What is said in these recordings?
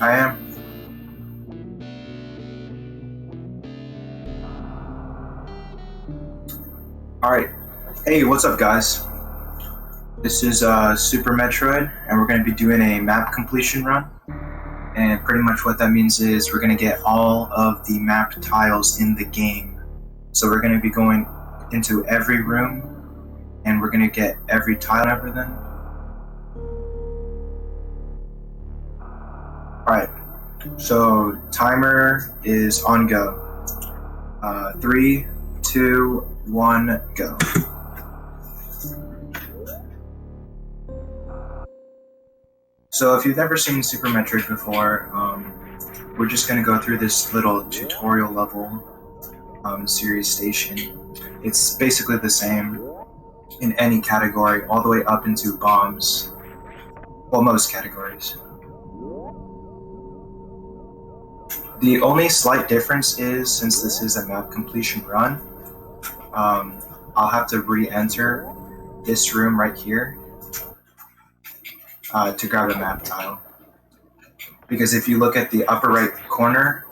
I am. Alright. Hey, what's up, guys? This is Super Metroid, and we're going to be doing a map completion run. And pretty much what that means is we're going to get all of the map tiles in the game. So we're going to be going into every room, and we're going to get every tile and everything. Alright, so timer is on go. 3, 2, 1, go. So if you've never seen Super Metroid before, we're just going to go through this little tutorial level series station. It's basically the same in any category, all the way up into bombs. Well, most categories. The only slight difference is, since this is a map completion run, I'll have to re-enter this room right here to grab a map tile. Because if you look at the upper right corner,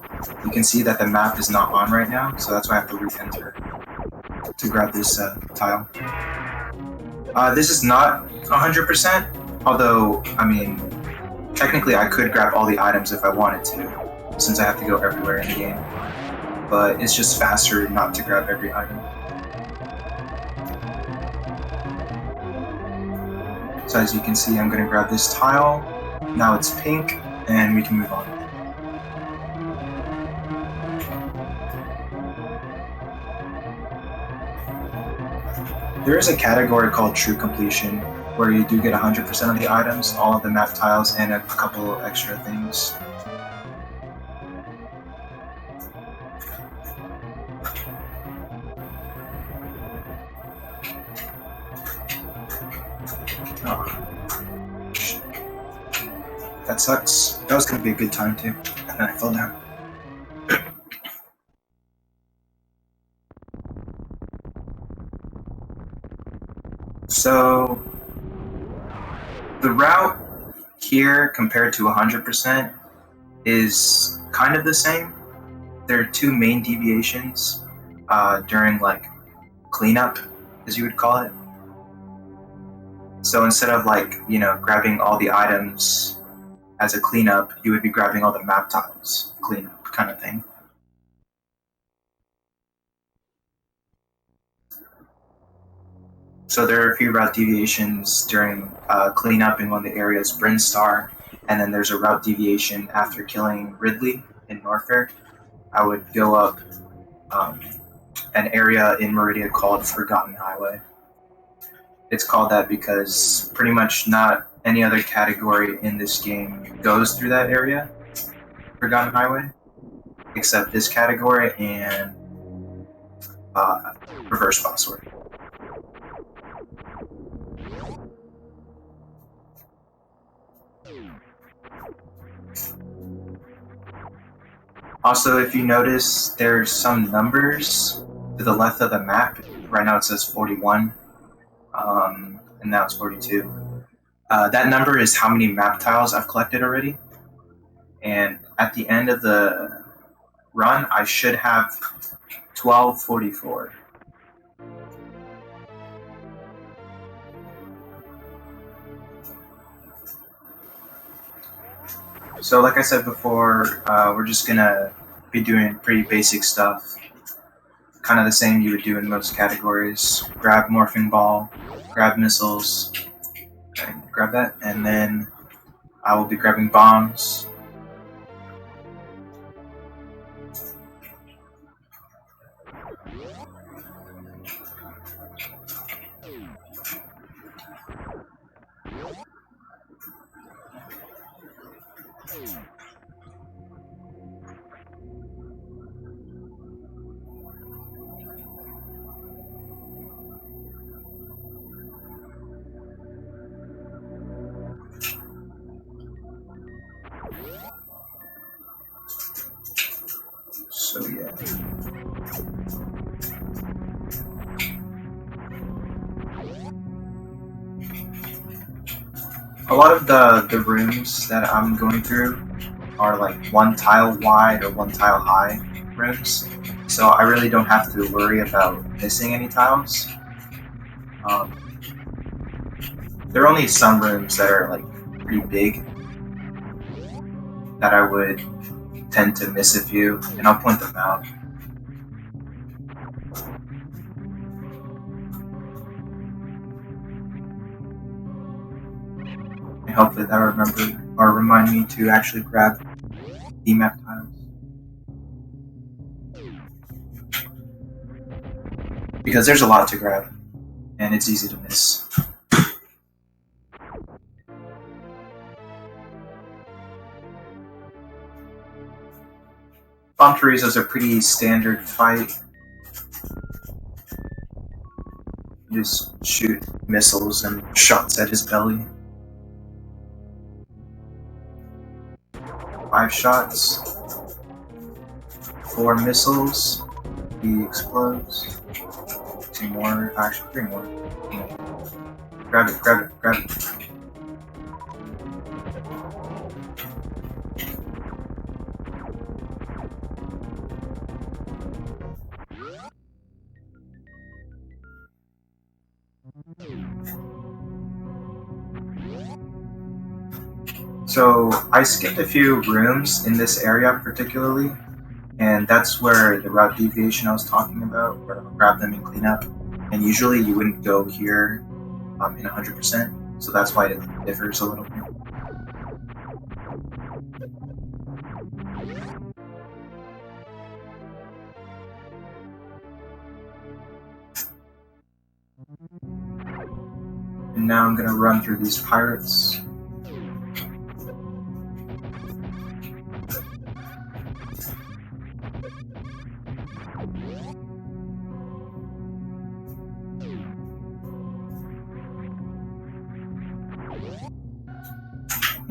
you can see that the map is not on right now, so that's why I have to re-enter to grab this tile. This is not 100%, although, I mean, technically I could grab all the items if I wanted to, since I have to go everywhere in the game. But it's just faster not to grab every item. So as you can see, I'm going to grab this tile. Now it's pink, and we can move on. There is a category called True Completion, where you do get 100% of the items, all of the map tiles, and a couple extra things. Oh. That sucks. That was gonna be a good time too, and then I fell down. So the route here compared to 100% is kind of the same. There are two main deviations during like cleanup, as you would call it. So instead of grabbing all the items as a cleanup, you would be grabbing all the map tiles, cleanup kind of thing. So there are a few route deviations during cleanup in one of the areas, Brinstar, and then there's a route deviation after killing Ridley in Norfair. I would go up an area in Meridia called Forgotten Highway. It's called that because pretty much not any other category in this game goes through that area, Forgotten Highway, except this category and Reverse Password. Also, if you notice, there's some numbers to the left of the map. Right now it says 41, and now it's 42. That number is how many map tiles I've collected already. And at the end of the run, I should have 1244. So like I said before, we're just gonna be doing pretty basic stuff. Kind of the same you would do in most categories. Grab Morphing Ball, grab missiles, and grab that, and then I will be grabbing bombs. So yeah. A lot of the rooms that I'm going through are like one tile wide or one tile high rooms, so I really don't have to worry about missing any tiles. Um, there are only some rooms that are like pretty big that I would tend to miss a few, and I'll point them out. And hopefully that will remind me to actually grab the map tiles. Because there's a lot to grab, and it's easy to miss. Bombterizo is a pretty standard fight. You just shoot missiles and shots at his belly. 5 shots, 4 missiles, he explodes. 2 more, actually 3 more. Grab it, grab it, grab it. So I skipped a few rooms in this area particularly, and that's where the route deviation I was talking about, where I'll grab them and clean up. And usually you wouldn't go here in 100%, so that's why it differs a little bit. And now I'm gonna run through these pirates.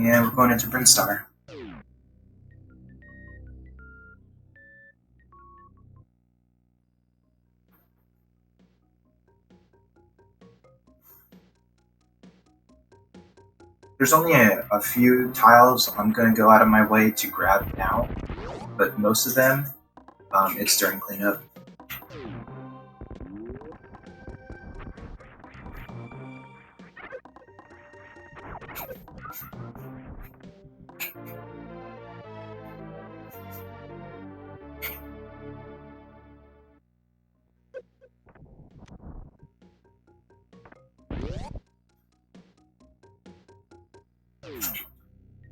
And we're going into Brinstar. There's only a few tiles I'm going to go out of my way to grab now, but most of them, it's during cleanup.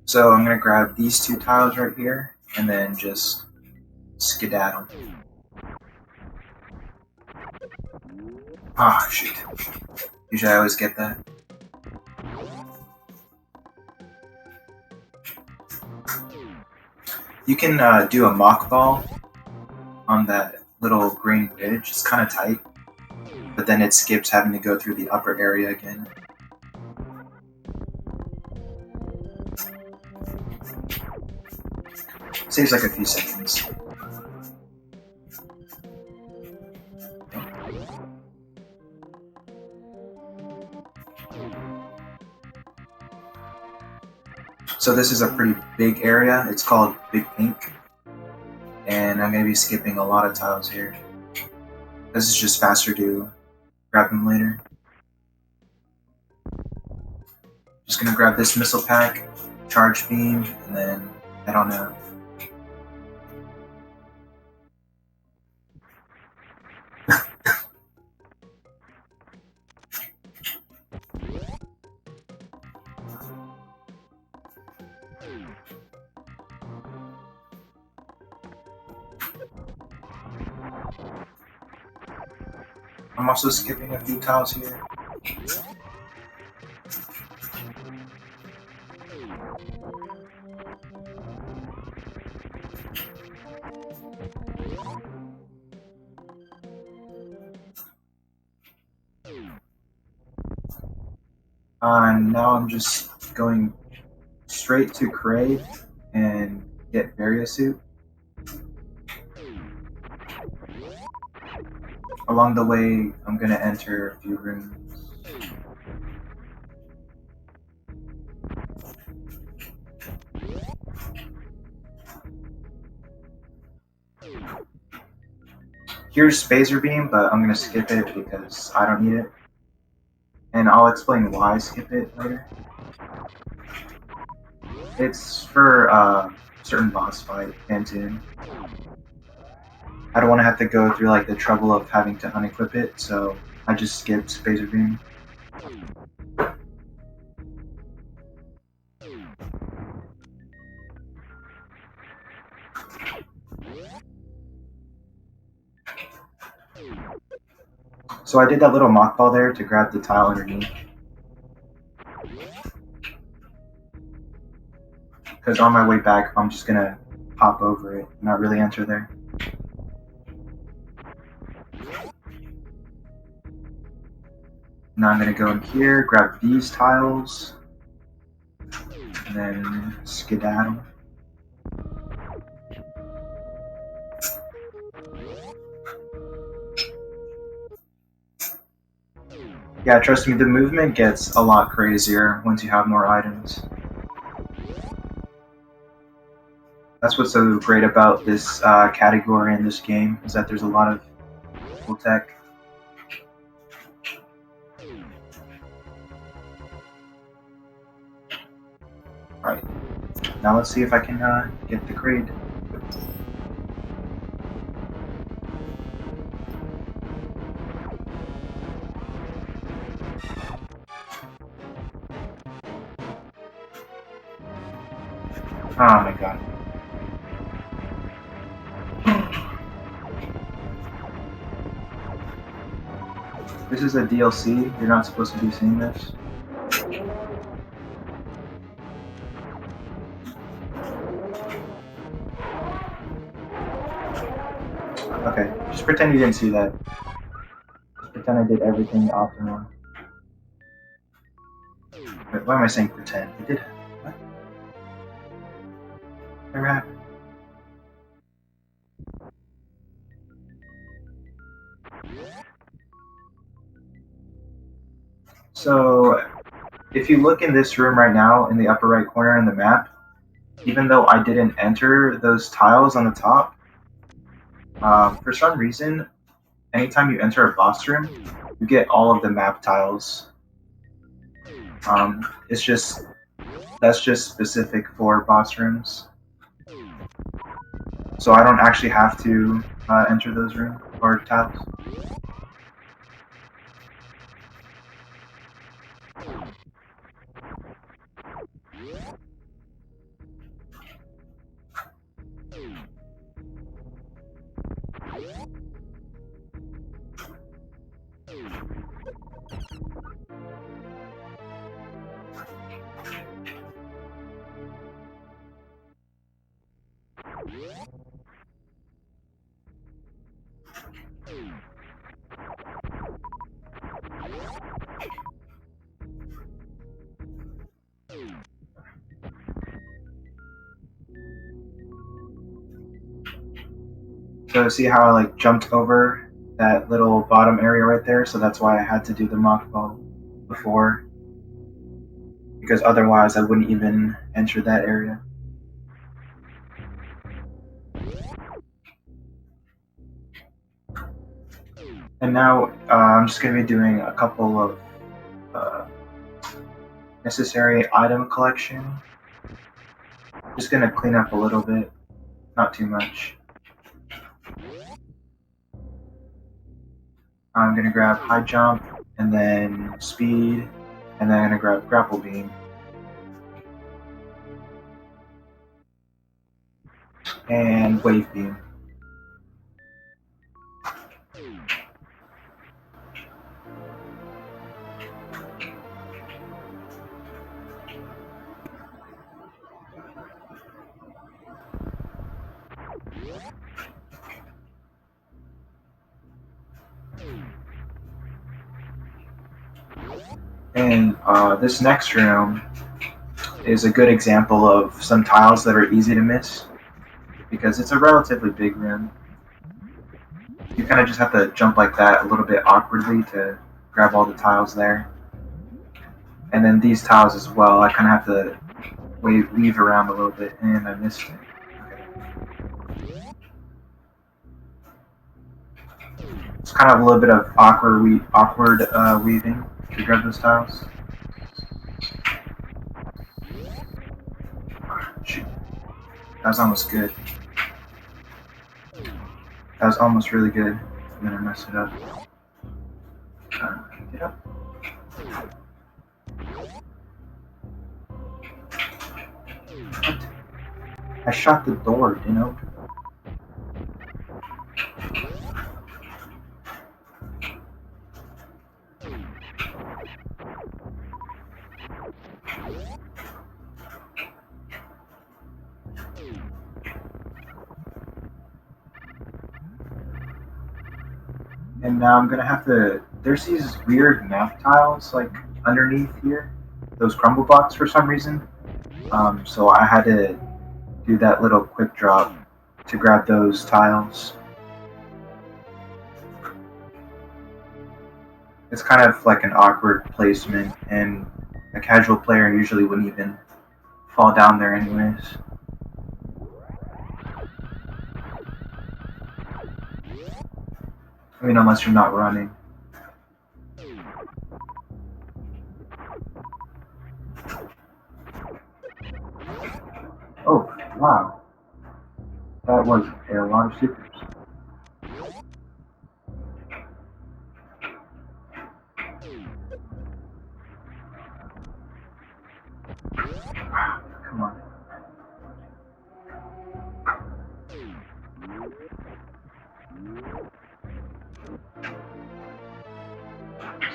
So I'm going to grab these 2 tiles right here, and then just skedaddle. Ah, shoot. Usually I always get that. You can do a mock ball on that little green ridge. It's kind of tight, but then it skips having to go through the upper area again. Saves like a few seconds. So this is a pretty big area. It's called Big Pink. And I'm going to be skipping a lot of tiles here. This is just faster to grab them later. Just going to grab this missile pack, charge beam, and then head on out. I'm also skipping a few tiles here. Now I'm just going straight to Crave and get Varia Suit. Along the way, I'm going to enter a few rooms. Here's Phaser Beam, but I'm gonna skip it because I don't need it. And I'll explain why I skip it later. It's for certain boss fight and tune. I don't want to have to go through like the trouble of having to unequip it, so I just skipped Phaser Beam. So I did that little mock ball there to grab the tile underneath. Because on my way back, I'm just gonna hop over it, not really enter there. Now I'm gonna go in here, grab these tiles, and then skedaddle. Yeah, trust me, the movement gets a lot crazier once you have more items. That's what's so great about this category in this game, is that there's a lot of cool tech. Alright, now let's see if I can get the crate. Oh my god. This is a DLC, you're not supposed to be seeing this. Okay, just pretend you didn't see that. Just pretend I did everything optimal. Wait, why am I saying pretend? I did. What? Never happened. So, if you look in this room right now, in the upper right corner in the map, even though I didn't enter those tiles on the top, for some reason, anytime you enter a boss room, you get all of the map tiles. That's just specific for boss rooms. So I don't actually have to enter those rooms or tiles. So see how I like jumped over that little bottom area right there? So that's why I had to do the mock ball before, because otherwise I wouldn't even enter that area. And now I'm just going to be doing a couple of necessary item collection. Just going to clean up a little bit, not too much. I'm going to grab high jump, and then speed, and then I'm going to grab grapple beam. And wave beam. And this next room is a good example of some tiles that are easy to miss, because it's a relatively big room. You kind of just have to jump like that a little bit awkwardly to grab all the tiles there. And then these tiles as well, I kind of have to weave around a little bit, and I missed it. Okay. It's kind of a little bit of awkward weaving to grab those tiles. Shoot, that was almost good. That was almost really good. I'm gonna mess it up. Get up. What? I shot the door, didn't open. And now I'm gonna have to. There's these weird map tiles like underneath here, those crumble blocks for some reason. So I had to do that little quick drop to grab those tiles. It's kind of like an awkward placement, and a casual player usually wouldn't even fall down there anyways. I mean, unless you're not running. Oh, wow. That was a lot of secrets. Come on.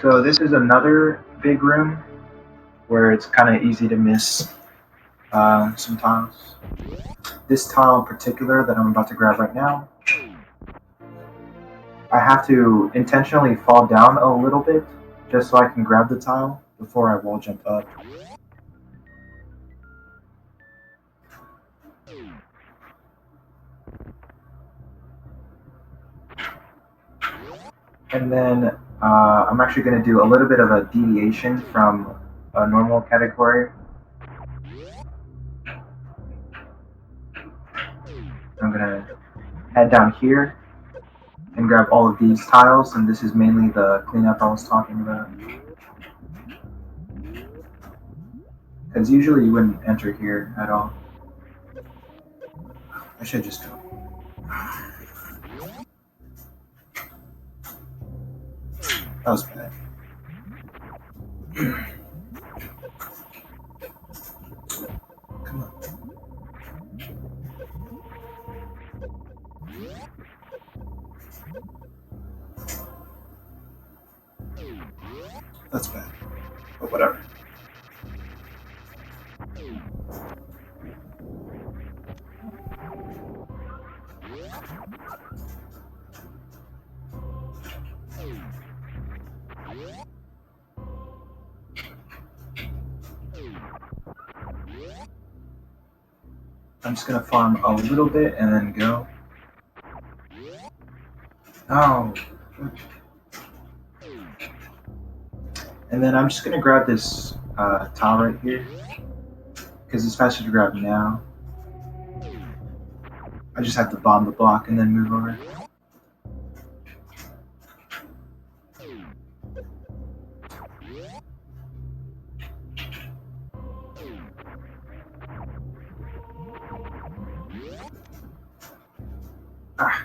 So this is another big room where it's kind of easy to miss some tiles. This tile in particular that I'm about to grab right now, I have to intentionally fall down a little bit just so I can grab the tile before I wall jump up. And then I'm actually going to do a little bit of a deviation from a normal category. I'm going to head down here and grab all of these tiles, and this is mainly the cleanup I was talking about. Because usually you wouldn't enter here at all. I should just go. That was bad. Come on. That's bad. But whatever. I'm just gonna farm a little bit and then go. Oh. And then I'm just gonna grab this tile right here because it's faster to grab now. I just have to bomb the block and then move over. Ah.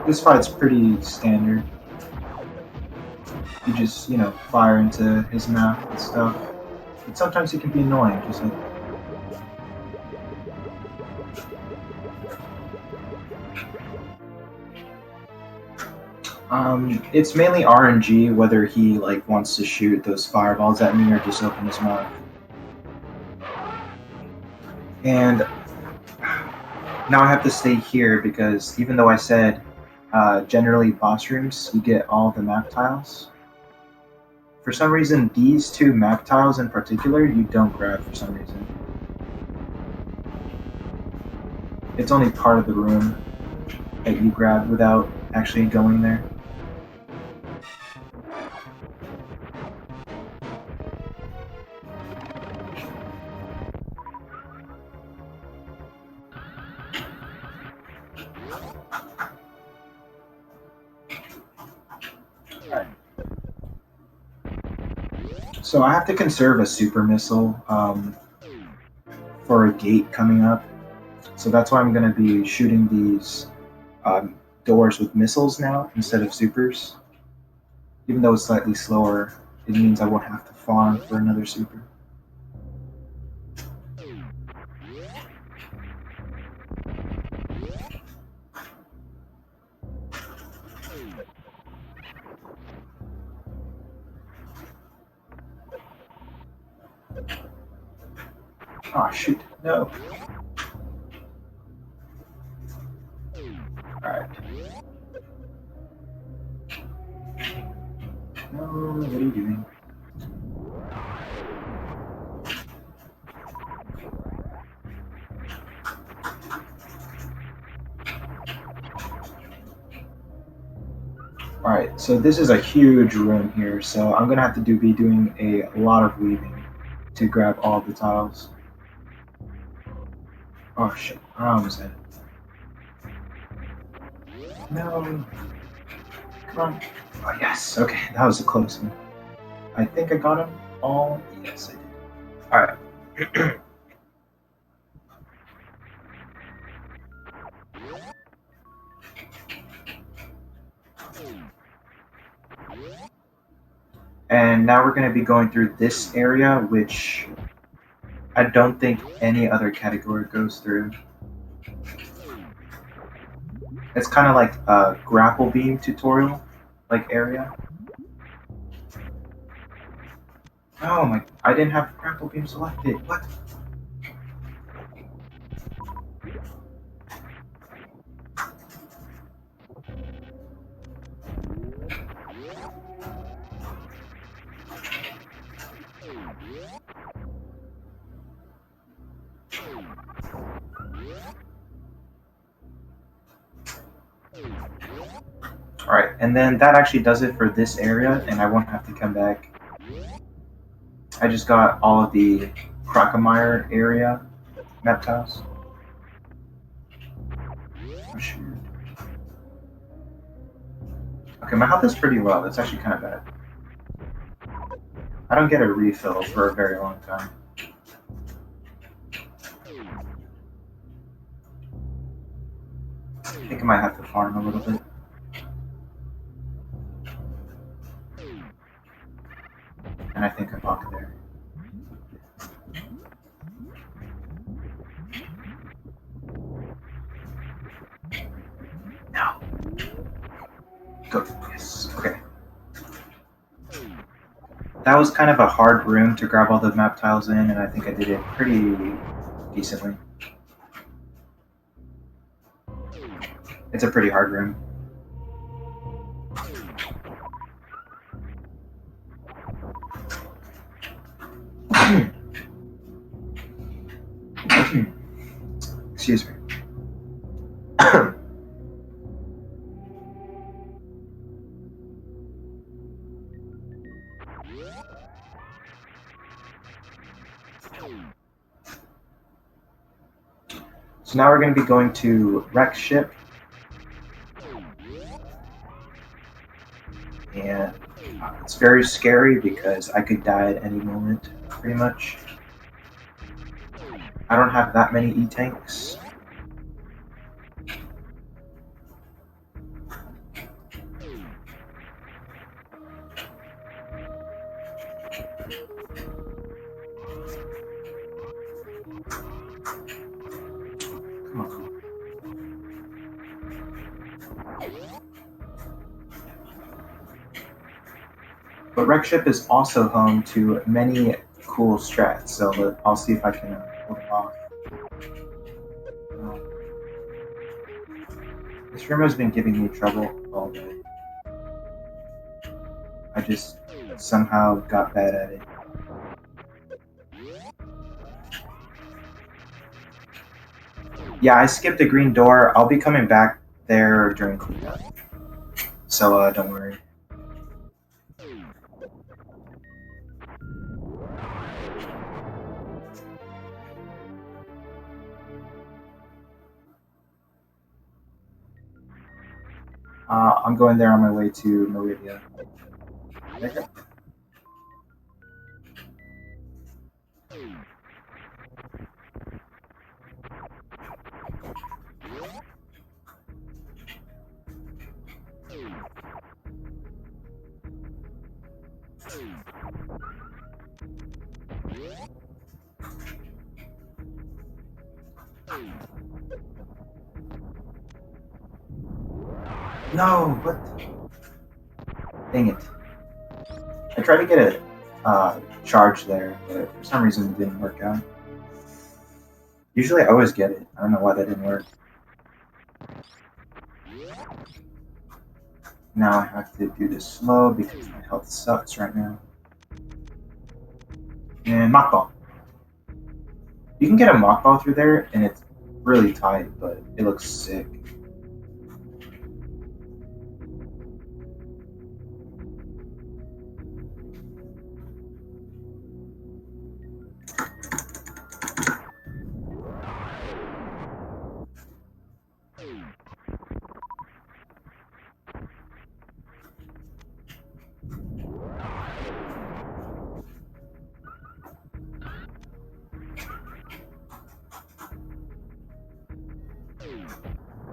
This fight's pretty standard. You just, fire into his mouth and stuff. But sometimes it can be annoying, just like... It's mainly RNG whether he wants to shoot those fireballs at me or just open his mouth. And now I have to stay here because even though I said generally boss rooms, you get all the map tiles. For some reason, these two map tiles in particular, you don't grab for some reason. It's only part of the room that you grab without actually going there. So I have to conserve a super missile for a gate coming up. So that's why I'm going to be shooting these doors with missiles now instead of supers. Even though it's slightly slower, it means I won't have to farm for another super. Oh shoot, no. Alright. No, what are you doing? Alright, so this is a huge room here, so I'm gonna have to be doing a lot of weaving to grab all the tiles. Oh shit, I almost had it. No. Come on. Oh yes, okay, that was a close one. I think I got them all. Yes, I did. Alright. And now we're going to be going through this area, which I don't think any other category goes through. It's kind of like a grapple beam tutorial like area. Oh my, I didn't have grapple beam selected. What? Alright, and then that actually does it for this area, and I won't have to come back. I just got all of the Crocomire area map tiles. Oh, shoot. Okay, my health is pretty low. That's actually kind of bad. I don't get a refill for a very long time. I think I might have to farm a little bit. And I think I blocked there. No. Go. Yes. Okay. That was kind of a hard room to grab all the map tiles in, and I think I did it pretty decently. It's a pretty hard room. Excuse me. So now we're going to be going to wreck ship. And it's very scary because I could die at any moment, pretty much. I don't have that many E-tanks. Come on. But wreck ship is also home to many cool strats, so I'll see if I can pull it off. room has been giving me trouble all day. I just somehow got bad at it. Yeah, I skipped the green door. I'll be coming back there during cleanup. So, don't worry. I'm going there on my way to Meridia. Okay. No, what? Dang it. I tried to get a charge there, but for some reason it didn't work out. Usually I always get it. I don't know why that didn't work. Now I have to do this slow because my health sucks right now. And mock ball. You can get a mock ball through there, and it's really tight, but it looks sick.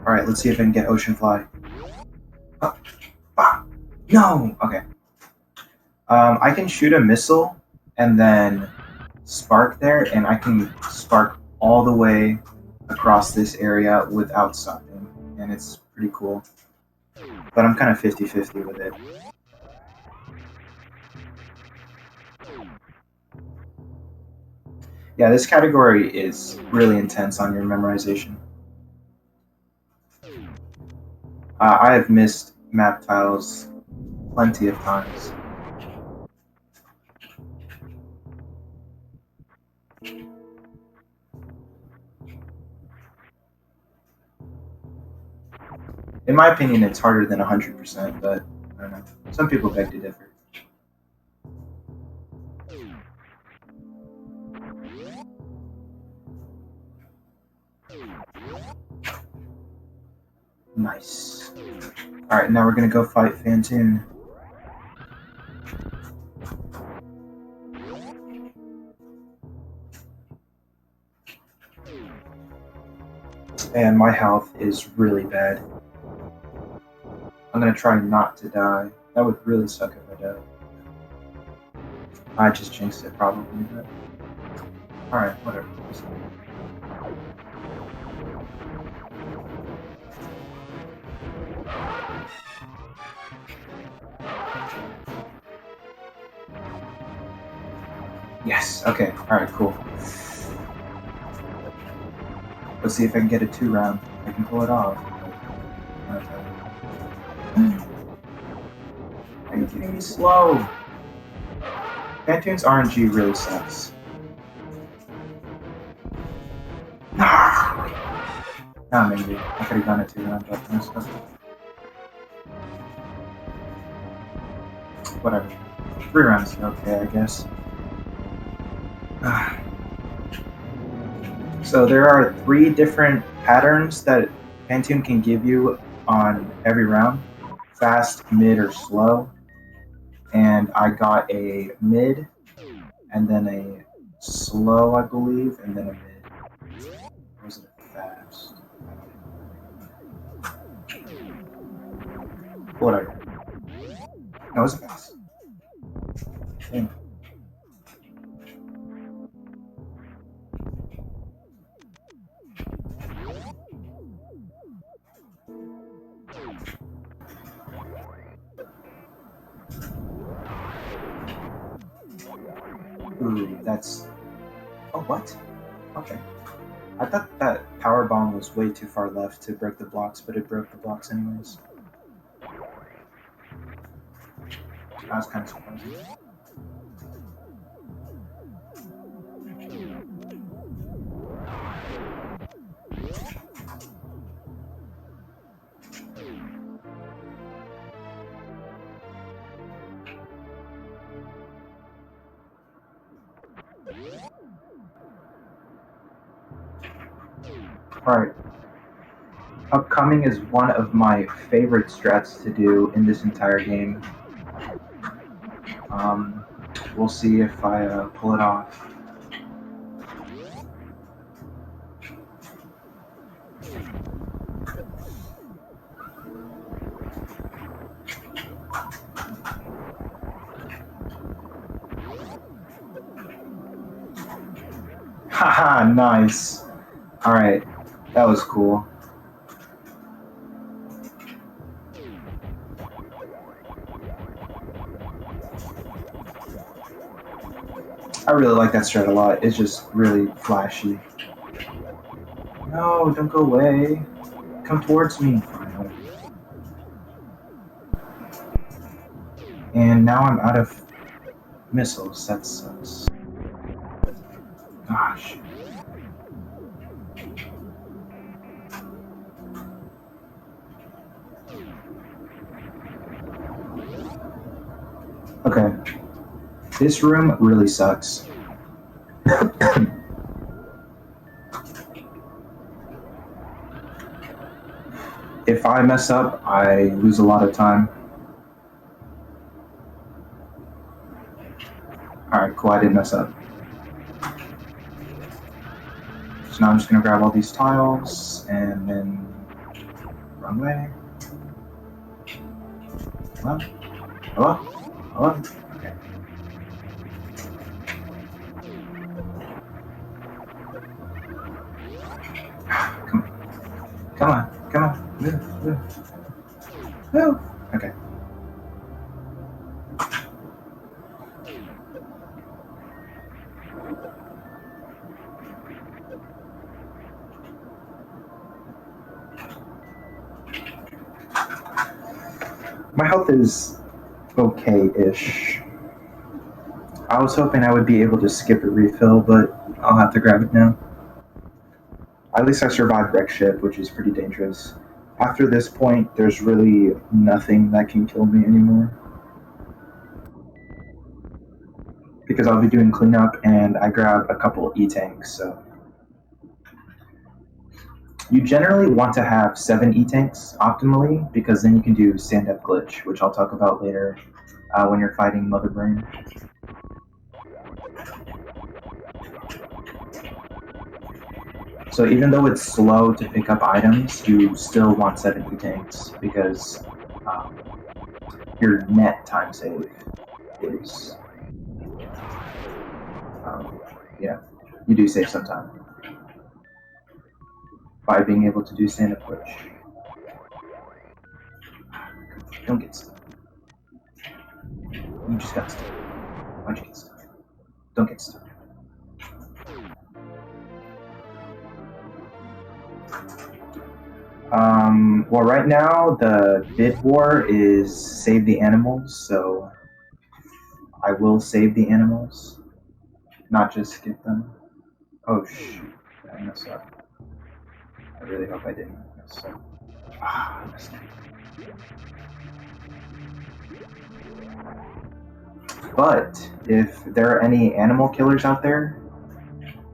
Alright, let's see if I can get Ocean Fly. Oh, ah, no! Okay. I can shoot a missile and then spark there, and I can spark all the way across this area without stopping, and it's pretty cool. But I'm kind of 50-50 with it. Yeah, this category is really intense on your memorization. I have missed map tiles plenty of times. In my opinion, it's harder than 100%, but I don't know. Some people beg to differ. Nice. Alright, now we're gonna go fight Fantoon. And my health is really bad. I'm gonna try not to die. That would really suck if I died. I just jinxed it probably, but... Alright, whatever. Yes, okay, alright, cool. Let's see if I can get a 2-round. I can pull it off. Are you getting me slow? Fantoon's RNG really sucks. Nah, maybe. I could have gone a 2-round, but no stuff. Whatever. 3 rounds, okay, I guess. So there are 3 different patterns that Fantoon can give you on every round. Fast, mid, or slow. And I got a mid, and then a slow, I believe, and then a mid. Or was it fast? Whatever. No, it was fast. Yeah. Ooh, that's... Oh, what? Okay. I thought that power bomb was way too far left to break the blocks, but it broke the blocks anyways. I was kind of surprised. Alright. Upcoming is one of my favorite strats to do in this entire game. We'll see if I pull it off. Haha, nice. Alright, that was cool. I really like that strat a lot. It's just really flashy. No, don't go away. Come towards me. And now I'm out of missiles. That sucks. Gosh. Okay. This room really sucks. If I mess up, I lose a lot of time. Alright, cool, I didn't mess up. So now I'm just gonna grab all these tiles and then run away. Hello? Hello? Hello? Okay. Come on. Come on. Come on. Move. Move. Move. Okay. My health is okay-ish. I was hoping I would be able to skip a refill, but I'll have to grab it now. At least I survived wreck ship, which is pretty dangerous. After this point, there's really nothing that can kill me anymore. Because I'll be doing cleanup and I grab a couple E-tanks, so. You generally want to have 7 E-tanks optimally, because then you can do stand-up glitch, which I'll talk about later when you're fighting Mother Brain. So even though it's slow to pick up items, you still want 7 E-tanks, because your net time save is, yeah, you do save some time by being able to do stand-up glitch. Don't get stuck. You just got stuck. Why'd you get stuck? Don't get stuck. Well, right now the bid war is save the animals, so I will save the animals, not just skip them. Oh shoot, I messed up. I really hope I didn't mess up. Ah, I messed up. But if there are any animal killers out there,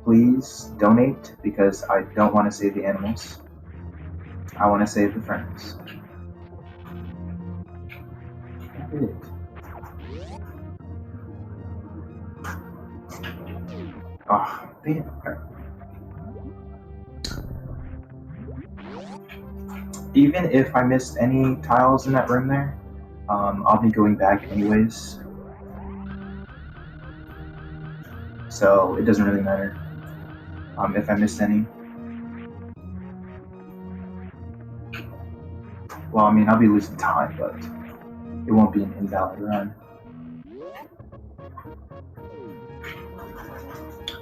please donate, because I don't want to save the animals. I want to save the friends. I did it. Oh, damn. Even if I missed any tiles in that room there, I'll be going back anyways. So it doesn't really matter if I missed any. Well, I mean, I'll be losing time, but it won't be an invalid run.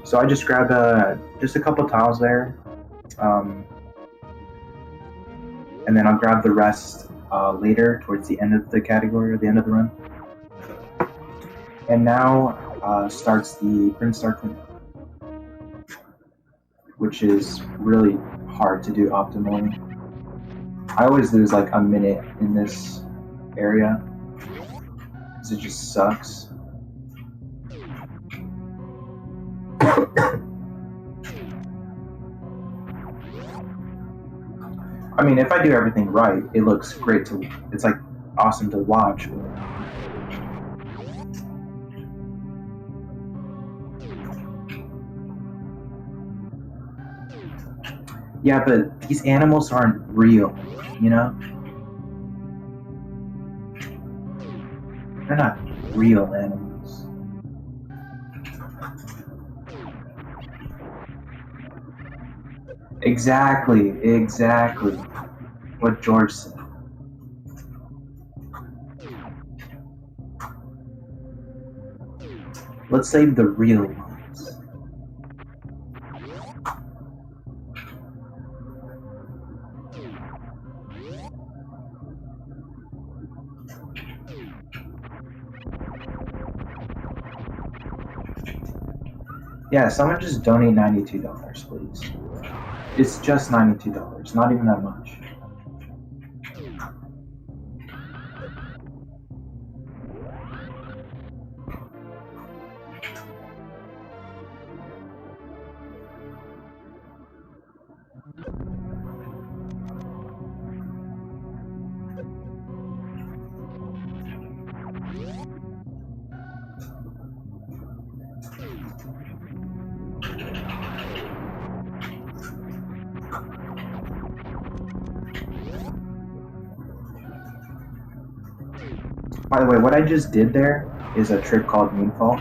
So I just grabbed just a couple tiles there, And then I'll grab the rest later towards the end of the category or the end of the run. And now starts the Brinstar cleanup, which is really hard to do optimally. I always lose like a minute in this area because it just sucks. I mean, if I do everything right, it looks great to. It's like awesome to watch. Yeah, but these animals aren't real, you know? They're not real animals. Exactly what George said. Let's save the real ones. Yeah, someone just donate $92, please. It's just $92, not even that much. By the way, what I just did there is a trick called moonfall,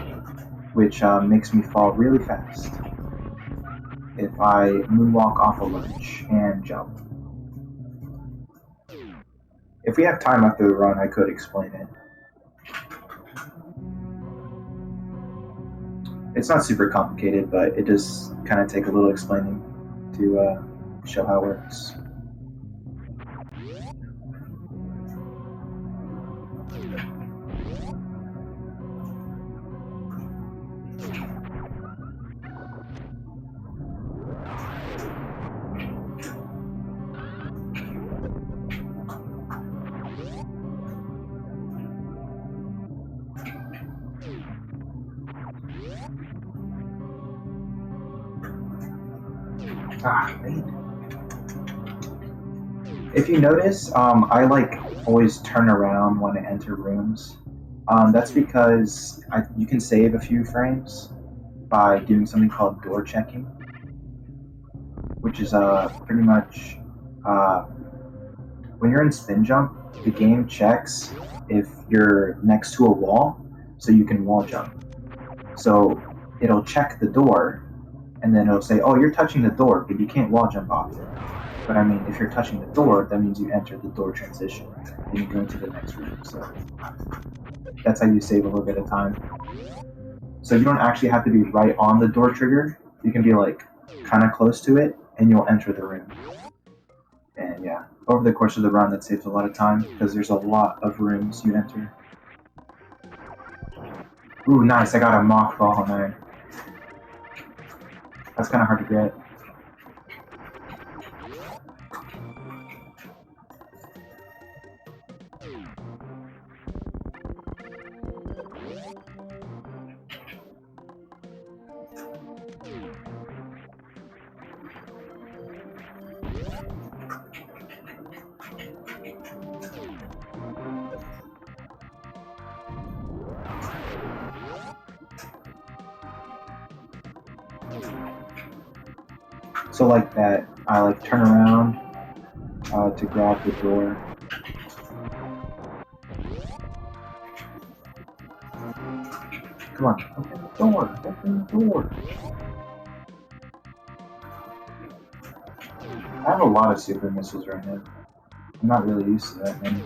which makes me fall really fast if I moonwalk off a ledge and jump. If we have time after the run, I could explain it. It's not super complicated, but it does kind of take a little explaining to show how it works. If you notice, I like always turn around when I enter rooms. That's because you can save a few frames by doing something called door checking, which is pretty much when you're in spin jump, the game checks if you're next to a wall, so you can wall jump. So it'll check the door, and then it'll say, "Oh, you're touching the door, but you can't wall jump off it." But I mean, if you're touching the door, that means you enter the door transition, and you go into the next room. So that's how you save a little bit of time. So you don't actually have to be right on the door trigger. You can be like kind of close to it, and you'll enter the room. And yeah, over the course of the run, that saves a lot of time because there's a lot of rooms you enter. Ooh, nice! I got a mock ball on there. That's kind of hard to get. So like that, I like turn around to grab the door. Come on, open the door, open the door. I have a lot of super missiles right now. I'm not really used to that, man.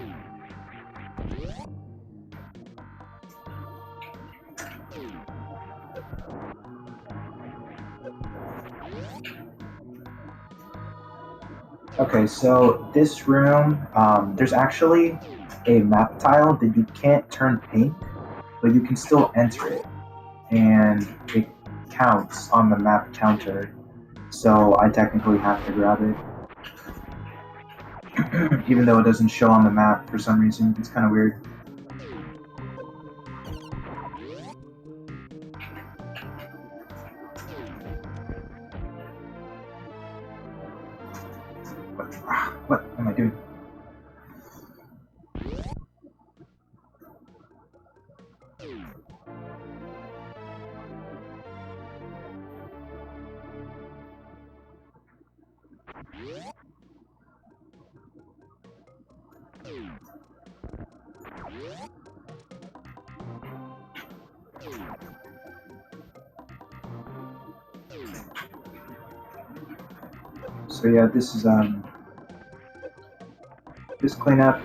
Okay, so this room, there's actually a map tile that you can't turn pink, but you can still enter it, and it counts on the map counter, so I technically have to grab it. Even though it doesn't show on the map for some reason. It's kind of weird. What am I doing? So yeah, this is this cleanup,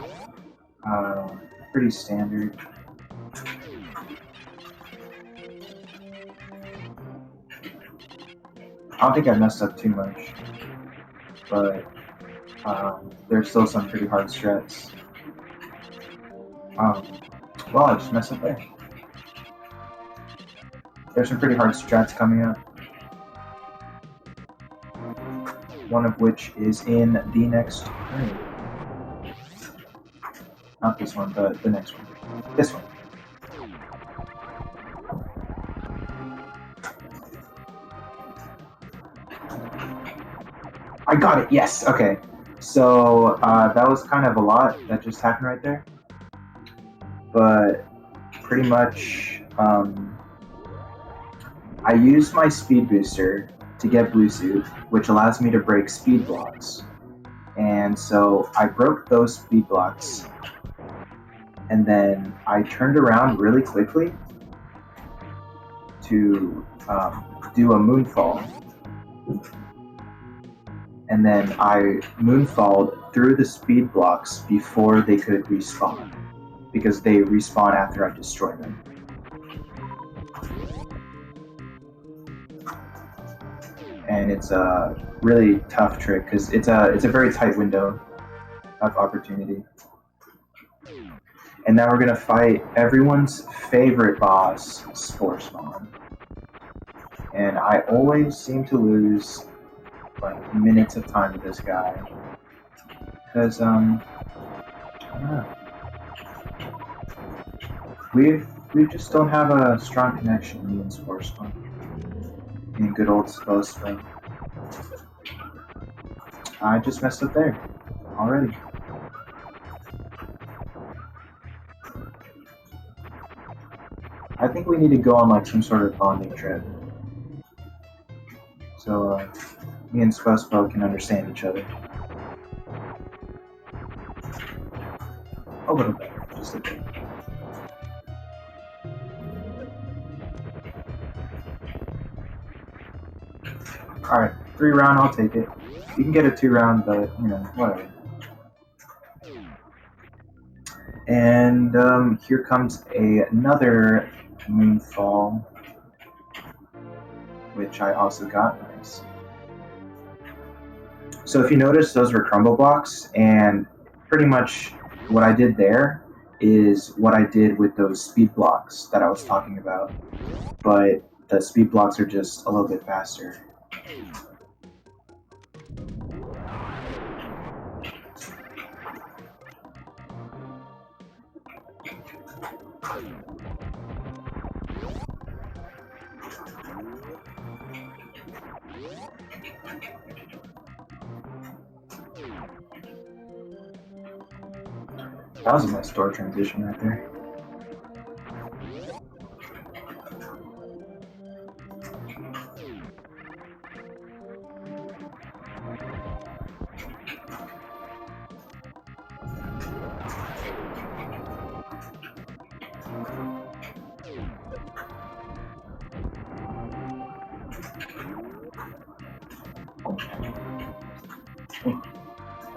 pretty standard. I don't think I messed up too much, but there's still some pretty hard strats. Well, I just messed up there. There's some pretty hard strats coming up. One of which is in the next room. Not this one, but the next one. This one. I got it, yes, okay. So that was kind of a lot that just happened right there. But pretty much, I used my speed booster to get blue suit, which allows me to break speed blocks. And so I broke those speed blocks, and then I turned around really quickly to do a moonfall. And then I moonfalled through the speed blocks before they could respawn, because they respawn after I destroy them. And it's a really tough trick because it's a very tight window of opportunity. And now we're gonna fight everyone's favorite boss, Spore Spawn. And I always seem to lose like minutes of time with this guy because I don't know. We just don't have a strong connection, me and Spore Spawn. In good old Spore. I just messed up there already. I think we need to go on like some sort of bonding trip, so me and Spore can understand each other a little better, just a bit. All right, 3-round, I'll take it. You can get a 2-round, but you know, whatever. And here comes another moonfall, which I also got. Nice. So if you notice, those were crumble blocks, and pretty much what I did there is what I did with those speed blocks that I was talking about, but the speed blocks are just a little bit faster. That was a nice door transition right there.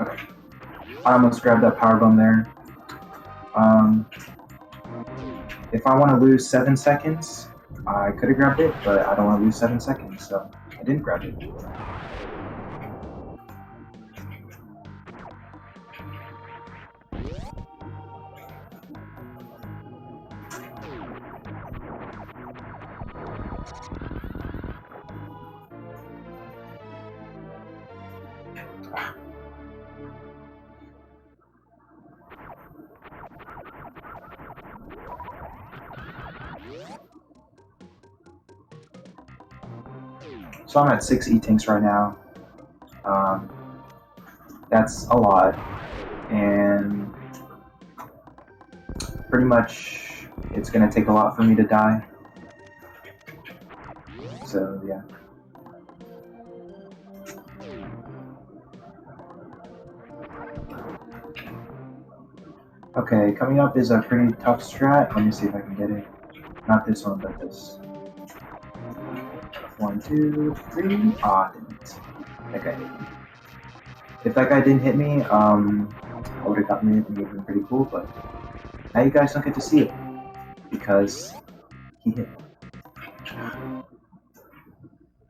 Okay. I almost grabbed that power bomb there. If I want to lose 7 seconds, I could have grabbed it, but I don't want to lose 7 seconds, so I didn't grab it. So I'm at 6 E-Tanks right now. That's a lot. And pretty much it's going to take a lot for me to die. So, yeah. Okay, coming up is a pretty tough strat. Let me see if I can get it. Not this one, but this. 1, 2, 3. Ah, didn't. That guy hit me. If that guy didn't hit me, I would have gotten it and it would have been pretty cool, but now you guys don't get to see it because he hit me.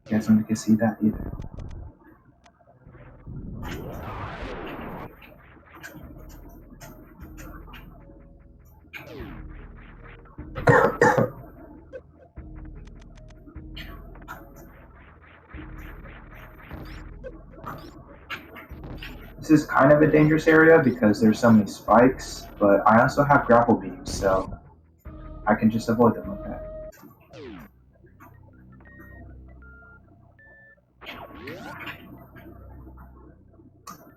You guys don't get to see that either. This is kind of a dangerous area because there's so many spikes, but I also have grapple beams, so I can just avoid them like that.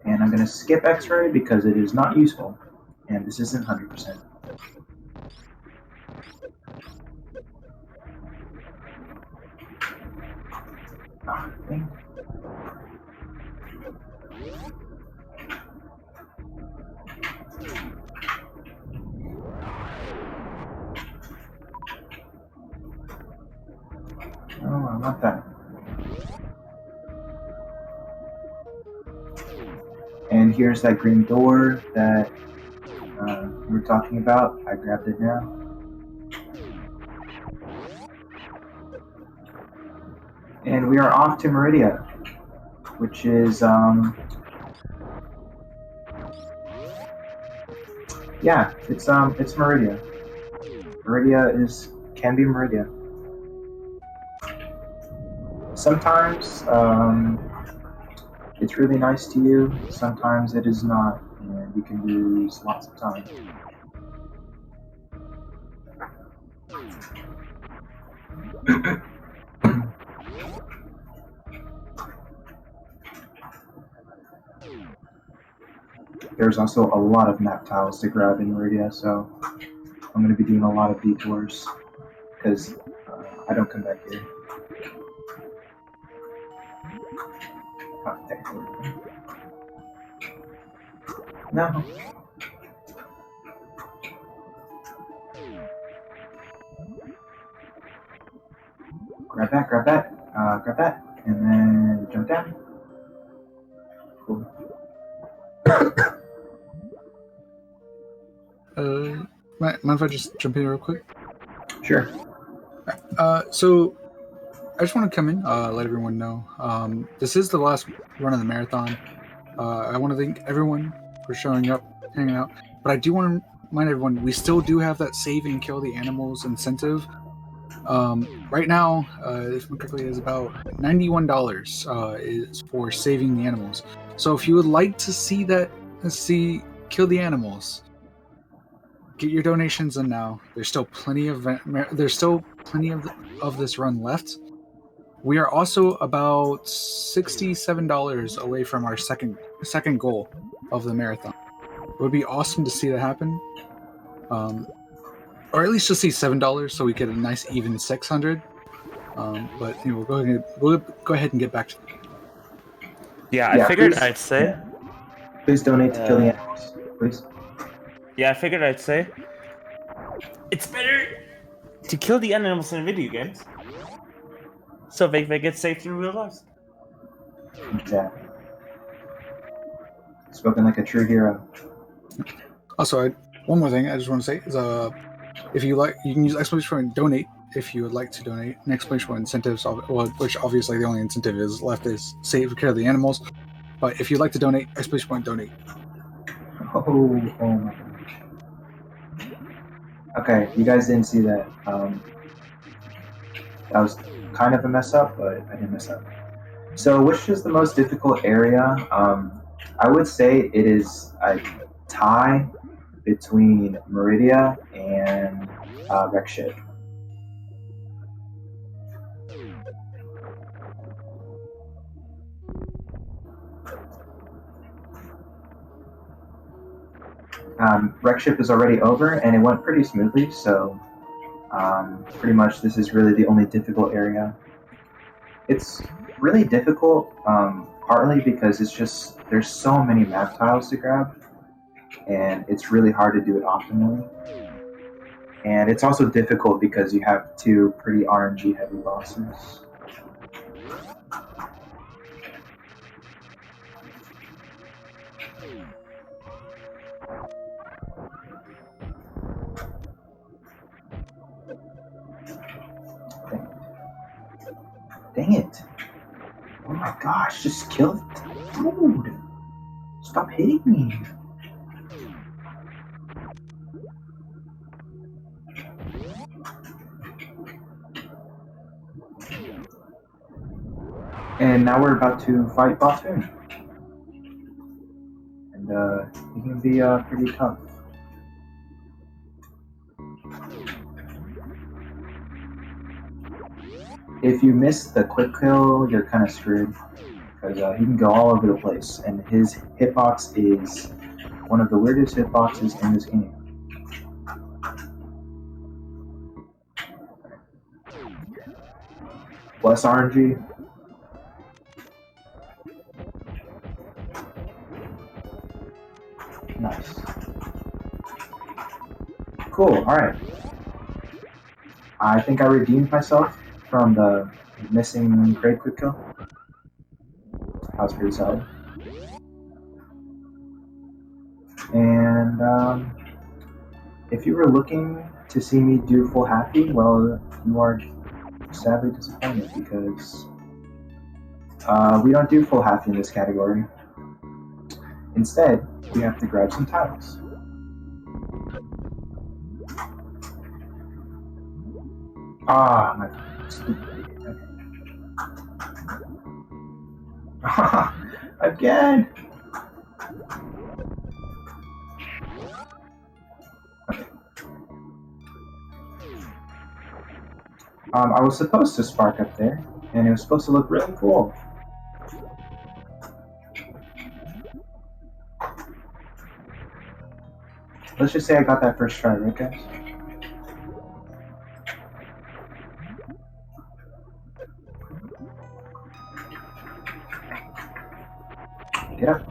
And I'm going to skip X-ray because it is not useful, and this isn't 100%. Ah, dang. Oh, I want that. And here's that green door that we were talking about. I grabbed it now. And we are off to Meridia, which is, yeah, it's Meridia. Meridia can be Meridia. Sometimes, it's really nice to you, sometimes it is not, and you can lose lots of time. There's also a lot of map tiles to grab in Meridia, so I'm going to be doing a lot of detours, because I don't come back here. No. Grab that, and then jump down. Cool. Mind if I just jump in real quick? Sure. So I just want to come in, let everyone know. This is the last run of the marathon. I want to thank everyone for showing up, hanging out. But I do want to remind everyone, we still do have that save and kill the animals incentive. Right now, if I'm correctly, is about $91 is for saving the animals. So if you would like to see kill the animals, get your donations in now. There's still plenty of this run left. We are also about $67 away from our second goal of the marathon. It would be awesome to see that happen, or at least just see $7 so we get a nice even 600. But we'll go ahead and get back to that. Yeah, I figured I'd say. Yeah. Please donate to kill the animals, please. Yeah, I figured I'd say. It's better to kill the animals in video games, so they get saved in real life. Exactly. Spoken like a true hero. Also, one more thing I just want to say is, if you like, you can use exclamation point donate if you would like to donate. An exclamation point incentives, which obviously the only incentive is left is save care of the animals. But if you'd like to donate, exclamation point donate. Oh my gosh. Okay, you guys didn't see that. That was kind of a mess up, but I didn't mess up. So, which is the most difficult area? I would say it is a tie between Meridia and Wreckship. Wreck ship is already over, and it went pretty smoothly. So pretty much this is really the only difficult area. It's really difficult, partly because it's just there's so many map tiles to grab, and it's really hard to do it optimally. And it's also difficult because you have two pretty RNG heavy bosses. Dang it. Oh my gosh, just kill it. Dude, stop hitting me. And now we're about to fight Boston. And it can be pretty tough. If you miss the quick kill, you're kind of screwed. Because he can go all over the place. And his hitbox is one of the weirdest hitboxes in this game. Less RNG. Nice. Cool, alright. I think I redeemed myself from the missing great quick kill. That was pretty solid. And if you were looking to see me do full happy, well, you are sadly disappointed because we don't do full happy in this category. Instead, we have to grab some tiles. Ah, my stupid idiot. Okay. Again! Okay. I was supposed to spark up there, and it was supposed to look really cool. Let's just say I got that first try, right guys? Get up.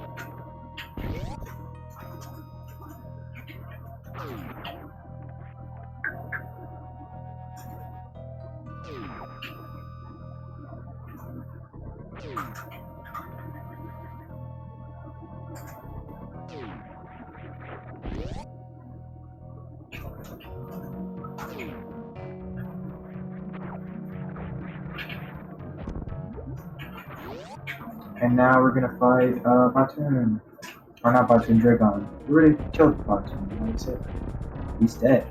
And now we're gonna fight Batoon. Or not Batoon, Dragon. We already killed Batoon, that's it. He's dead.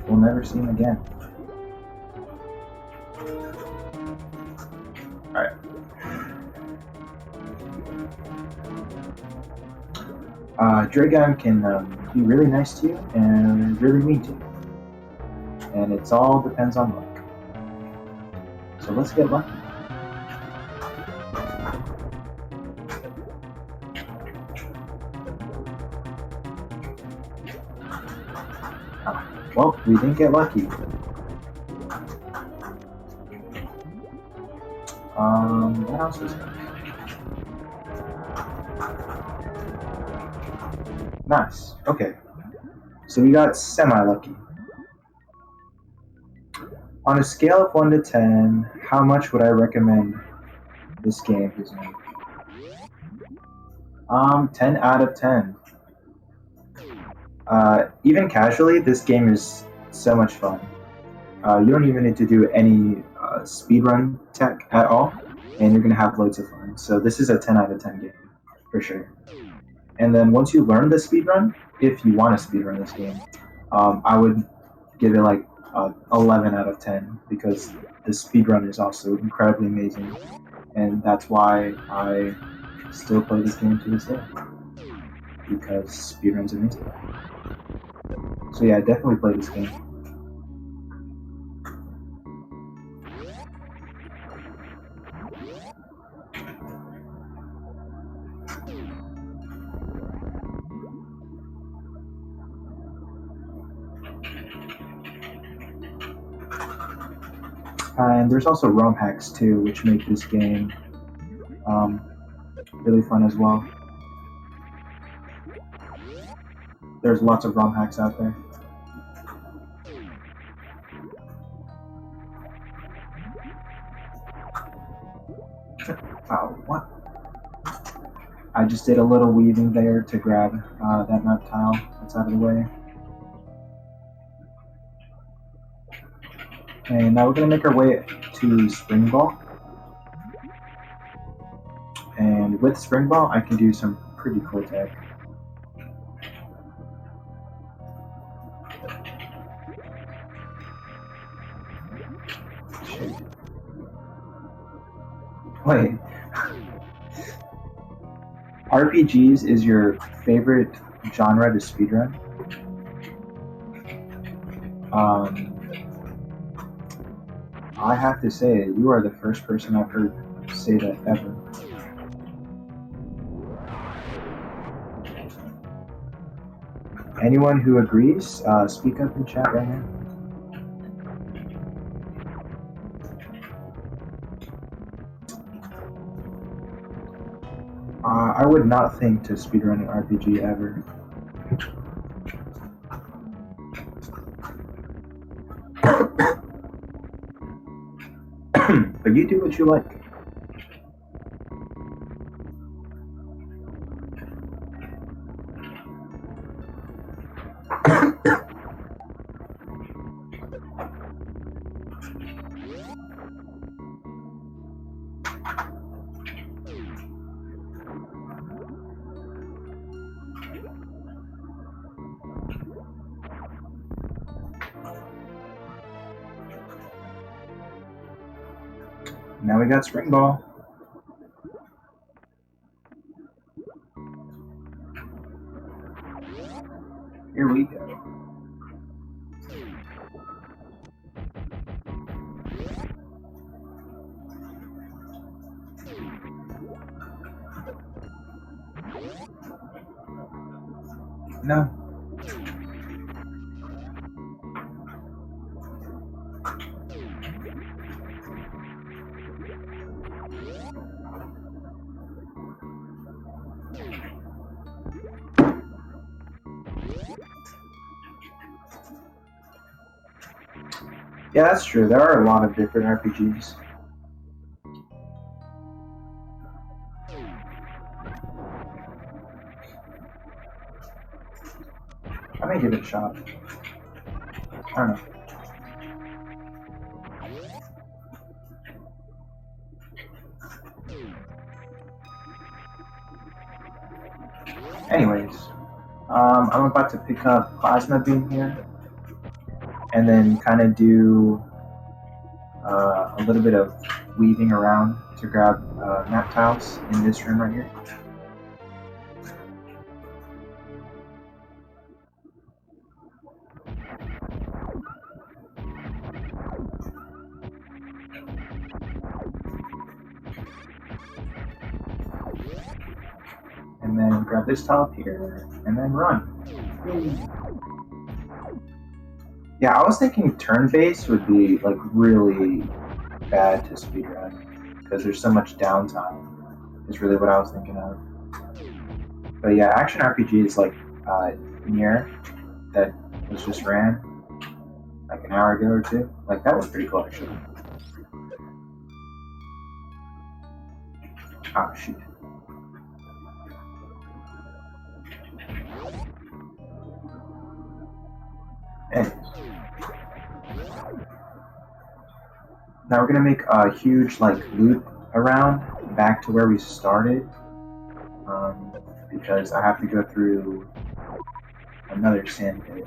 We'll never see him again. Alright. Dragon can be really nice to you and really mean to you. And it all depends on luck. So let's get lucky. Well, we didn't get lucky. What else is there? Nice. Okay. So we got semi-lucky. On a scale of 1 to 10, how much would I recommend this game to someone? 10 out of 10. Even casually, this game is so much fun. You don't even need to do any speedrun tech at all, and you're going to have loads of fun. So this is a 10 out of 10 game, for sure. And then once you learn the speedrun, if you want to speedrun this game, I would give it like 11 out of 10, because the speedrun is also incredibly amazing, and that's why I still play this game to this day, because speedrun's amazing. So yeah, definitely play this game. And there's also ROM hacks too, which make this game really fun as well. There's lots of ROM hacks out there. Oh, what? I just did a little weaving there to grab that map tile that's out of the way. And now we're going to make our way to Spring Ball. And with Spring Ball, I can do some pretty cool tech. Shit. Wait. RPGs is your favorite genre to speedrun? I have to say, you are the first person I've heard say that ever. Anyone who agrees, speak up in chat right now. I would not think to speedrun an RPG ever. But you do what you like. Now we got Spring Ball. Here we go. No. Yeah, that's true. There are a lot of different RPGs. I may give it a shot. I don't know. Anyways, I'm about to pick up Plasma Beam here, and then kind of do a little bit of weaving around to grab map tiles in this room right here. And then grab this tile up here, and then run. Yeah, I was thinking turn-based would be like really bad to speedrun because there's so much downtime. Is really what I was thinking of. But yeah, action RPGs like Nier that was just ran like an hour ago or two. Like that was pretty cool actually. Oh shoot. Anyways. Now we're gonna make a huge like loop around back to where we started, because I have to go through another sand pit,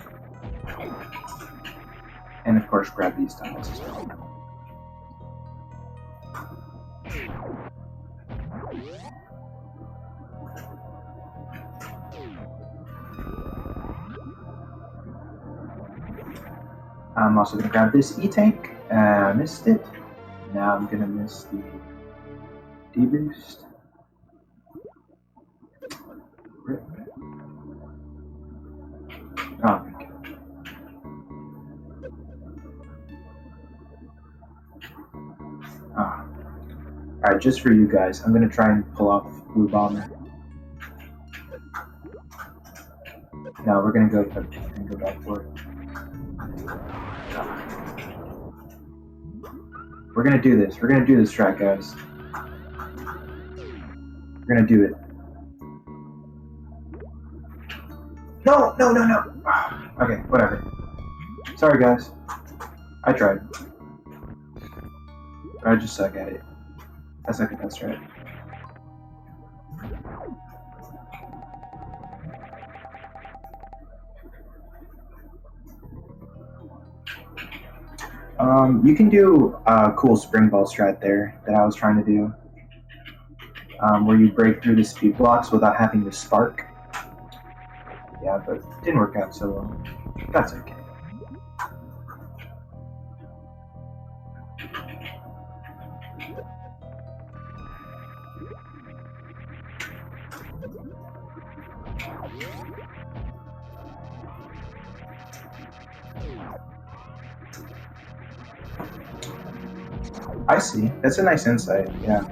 and of course grab these tiles as well. I'm also gonna grab this E-tank. I missed it. Now I'm gonna miss the deboost. Rip. Oh my god. Alright, just for you guys, I'm gonna try and pull off Blue Bomber. No, we're gonna go back for it. We're gonna do this. We're gonna do this track, guys. We're gonna do it. No! Okay, whatever. Sorry, guys. I tried. But I just suck at it. I suck at that strat. You can do a cool spring ball strat there that I was trying to do. Where you break through the speed blocks without having to spark. Yeah, but it didn't work out so well. That's okay. I see. That's a nice insight, yeah.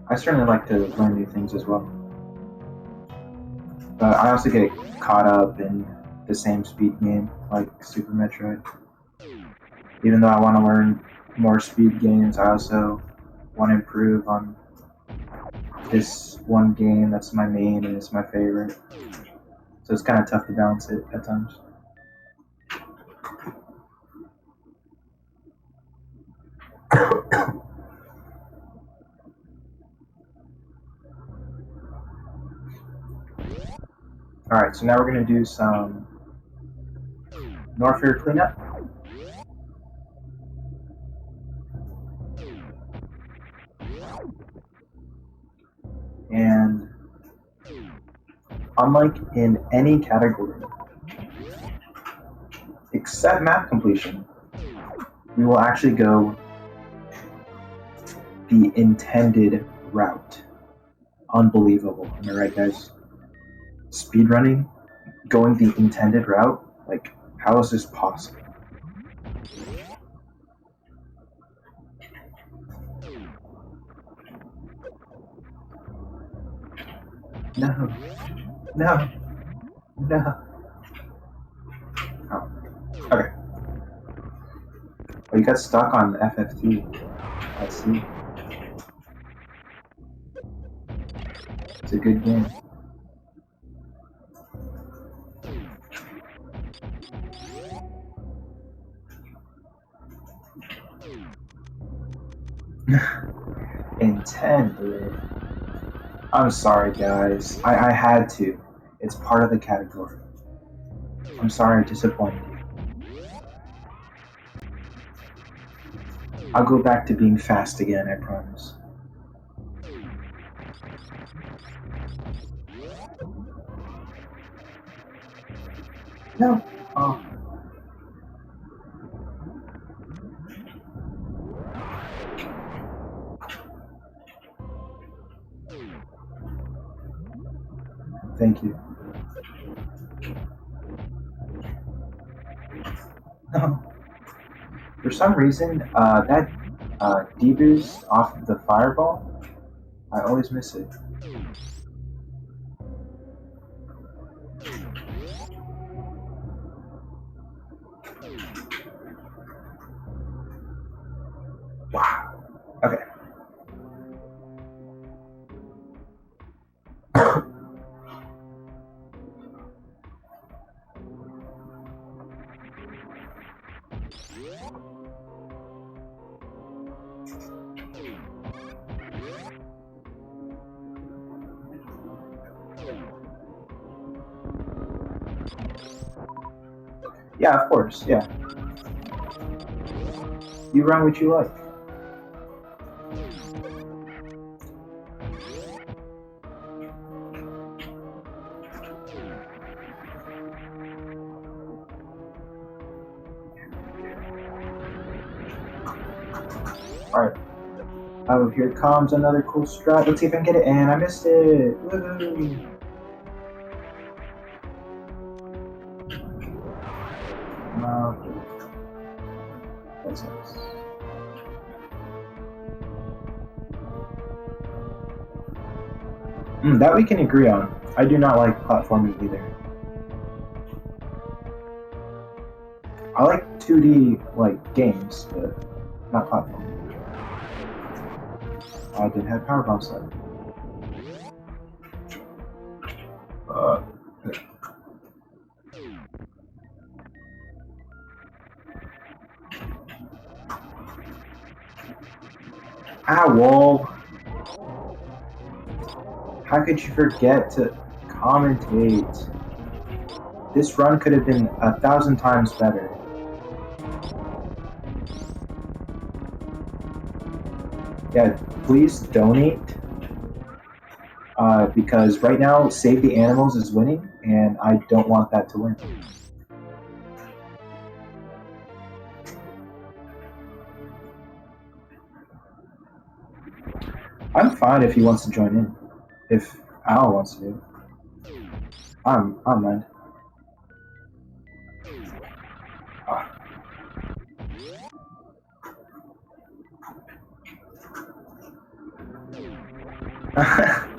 I certainly like to learn new things as well. But I also get caught up in the same speed game, like Super Metroid. Even though I want to learn more speed games, I also want to improve on this one game that's my main and it's my favorite. So it's kind of tough to balance it at times. Alright, so now we're going to do some Norfair cleanup. And unlike in any category, except map completion, we will actually go the intended route. Unbelievable, am I right, guys? Speedrunning, going the intended route? Like, how is this possible? No. Oh, okay. Oh, you got stuck on FFT. I see. It's a good game. Intended. I'm sorry, guys. I had to. It's part of the category. I'm sorry I disappointed you. I'll go back to being fast again, I promise. No. Oh. Thank you. No. For some reason, that deboost off of the fireball, I always miss it. Wow. Okay. Yeah, of course, yeah. You run what you like. Alright. Oh, here comes another cool strat. Let's see if I can get it. And I missed it. Woohoo! Okay. That's nice. That we can agree on. I do not like platforming either. I like 2D like games, but not platforming. I didn't have power bombs left. Ow! How could you forget to commentate? This run could have been 1,000 times better. Yeah, please donate. Because right now, Save the Animals is winning, and I don't want that to win. I'm fine if he wants to join in. If Al wants to do it. I don't mind.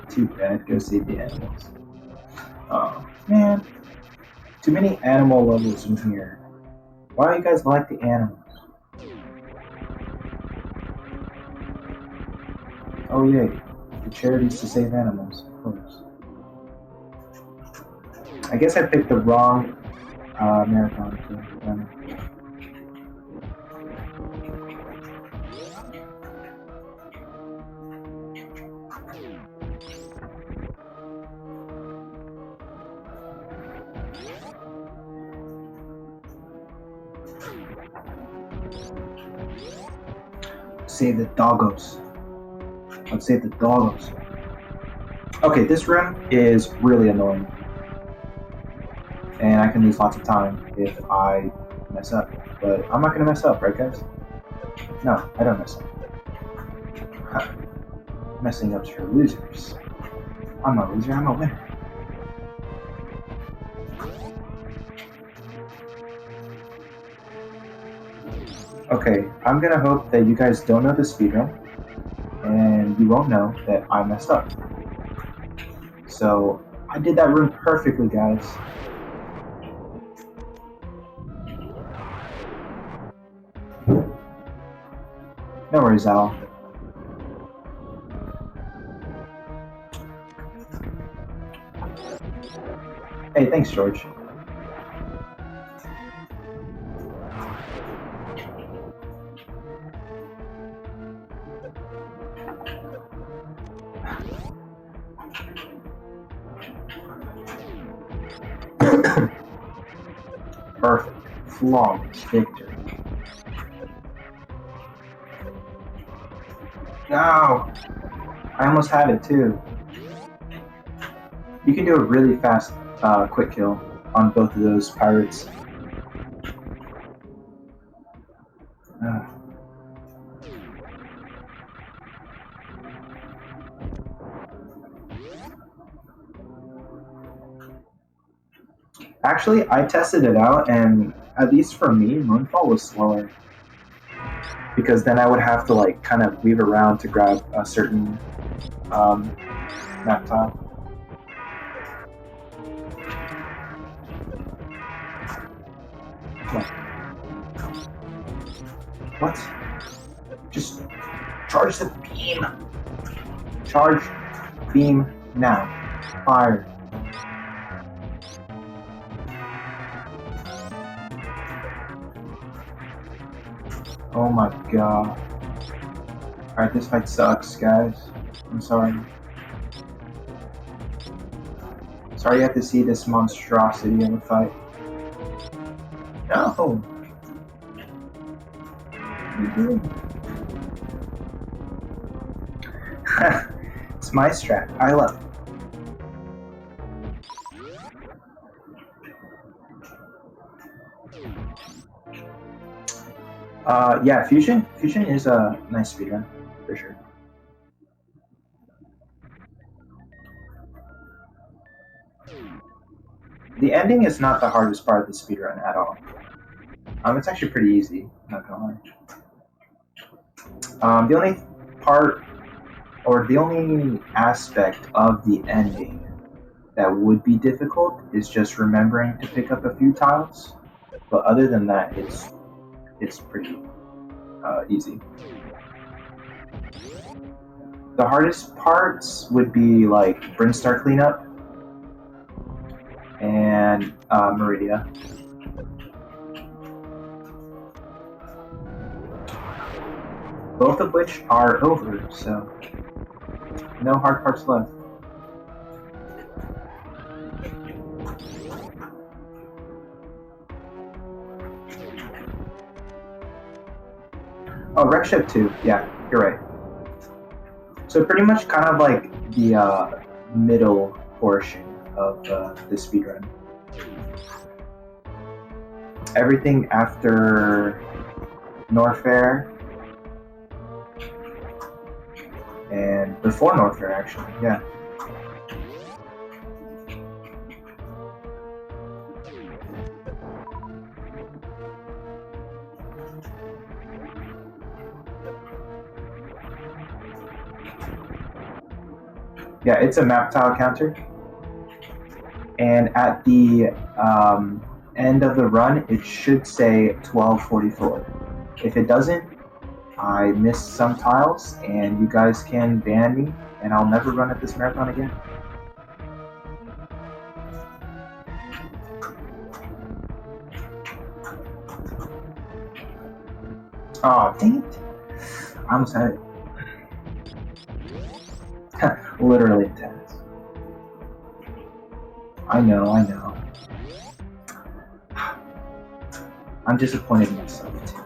Too bad, go save the animals. Oh, man. Too many animal levels in here. Why do you guys like the animals? Oh, yay. The charities to save animals, of course. I guess I picked the wrong marathon to run. Save the doggos. Let's save the doggos. Okay, this room is really annoying. And I can lose lots of time if I mess up. But I'm not going to mess up, right guys? No, I don't mess up. Huh. Messing up's for losers. I'm not a loser, I'm a winner. Okay, I'm gonna hope that you guys don't know the speedrun, and you won't know that I messed up. So, I did that room perfectly, guys. No worries, Al. Hey, thanks, George. Perfect. Flawless victory. No! I almost had it too. You can do a really fast quick kill on both of those pirates. Actually, I tested it out, and at least for me, Moonfall was slower. Because then I would have to like kind of weave around to grab a certain map tile. What? Just charge the beam! Charge beam now. Fire. Oh my god. Alright, this fight sucks, guys. I'm sorry. Sorry you have to see this monstrosity of a fight. No! What are you doing? It's my strat. I love it. Yeah, Fusion. Fusion is a nice speedrun, for sure. The ending is not the hardest part of the speedrun at all. It's actually pretty easy, not gonna lie. The only part or the only aspect of the ending that would be difficult is just remembering to pick up a few tiles. But other than that, it's pretty easy. The hardest parts would be like Brinstar cleanup and Meridia. Both of which are over, so no hard parts left. Oh, Wreck Ship 2, yeah, you're right. So pretty much kind of like the middle portion of the speedrun. Everything after Norfair and before Norfair, actually, yeah. Yeah, it's a map tile counter. And at the end of the run, it should say 1244. If it doesn't, I missed some tiles, and you guys can ban me, and I'll never run at this marathon again. Oh, dang it. I almost had it. Literally intense. I know. I'm disappointed in myself, too.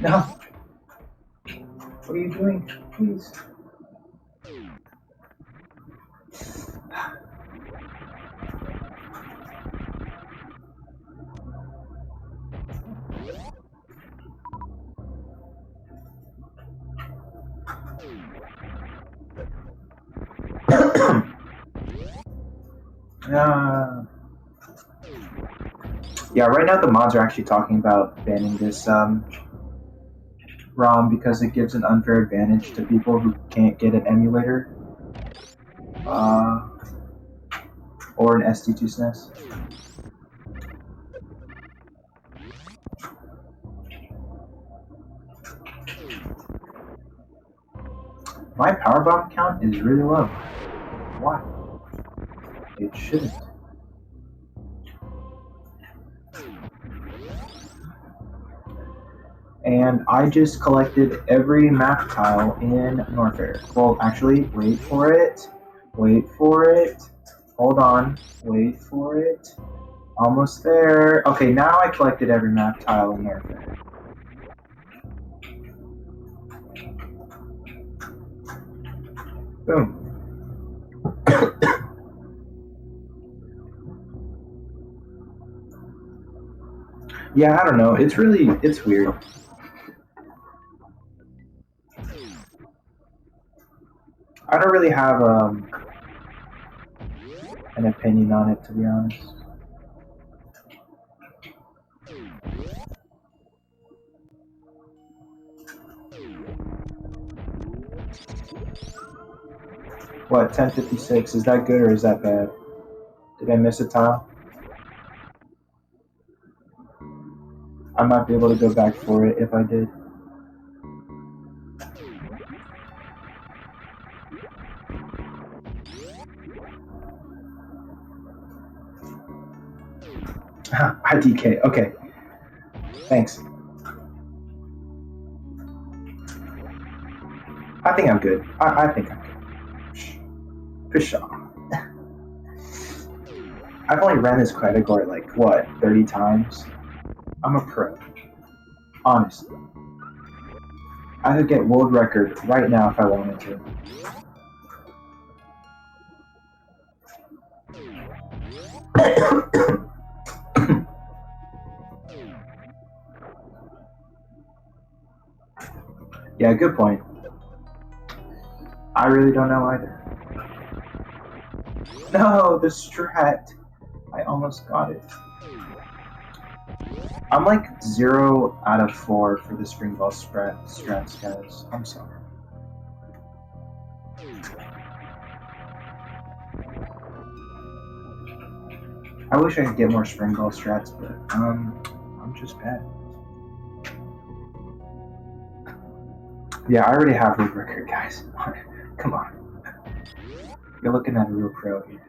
No. What are you doing? Please. Yeah, right now the mods are actually talking about banning this ROM because it gives an unfair advantage to people who can't get an emulator or an SD2 SNES. My powerbomb count is really low. Why? It shouldn't. And I just collected every map tile in Norfair. Well, actually, wait for it. Hold on, wait for it. Almost there. Okay, now I collected every map tile in Norfair. Boom. Yeah, I don't know. It's weird. I don't really have an opinion on it, to be honest. What, 1056? Is that good or is that bad? Did I miss a tile? I might be able to go back for it if I did. IDK, okay. Thanks. I think I'm good. I think I'm good. For sure. I've only ran this category like, what, 30 times? I'm a pro. Honestly. I could get world record right now if I wanted to. Yeah, good point. I really don't know either. No, the strat. I almost got it. I'm like 0 out of 4 for the spring ball strats, guys. I'm sorry. I wish I could get more spring ball strats, but I'm just bad. Yeah, I already have the record, guys. Come on. You're looking at a real pro here.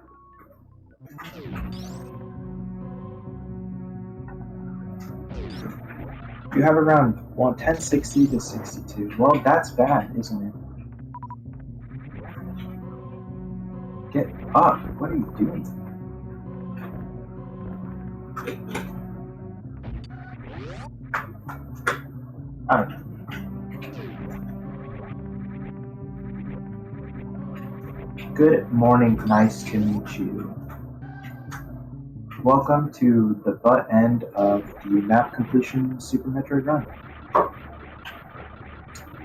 You have around 1060 to 62. Well, that's bad, isn't it? Get up. What are you doing? Good morning, nice to meet you. Welcome to the butt end of the map completion Super Metroid run.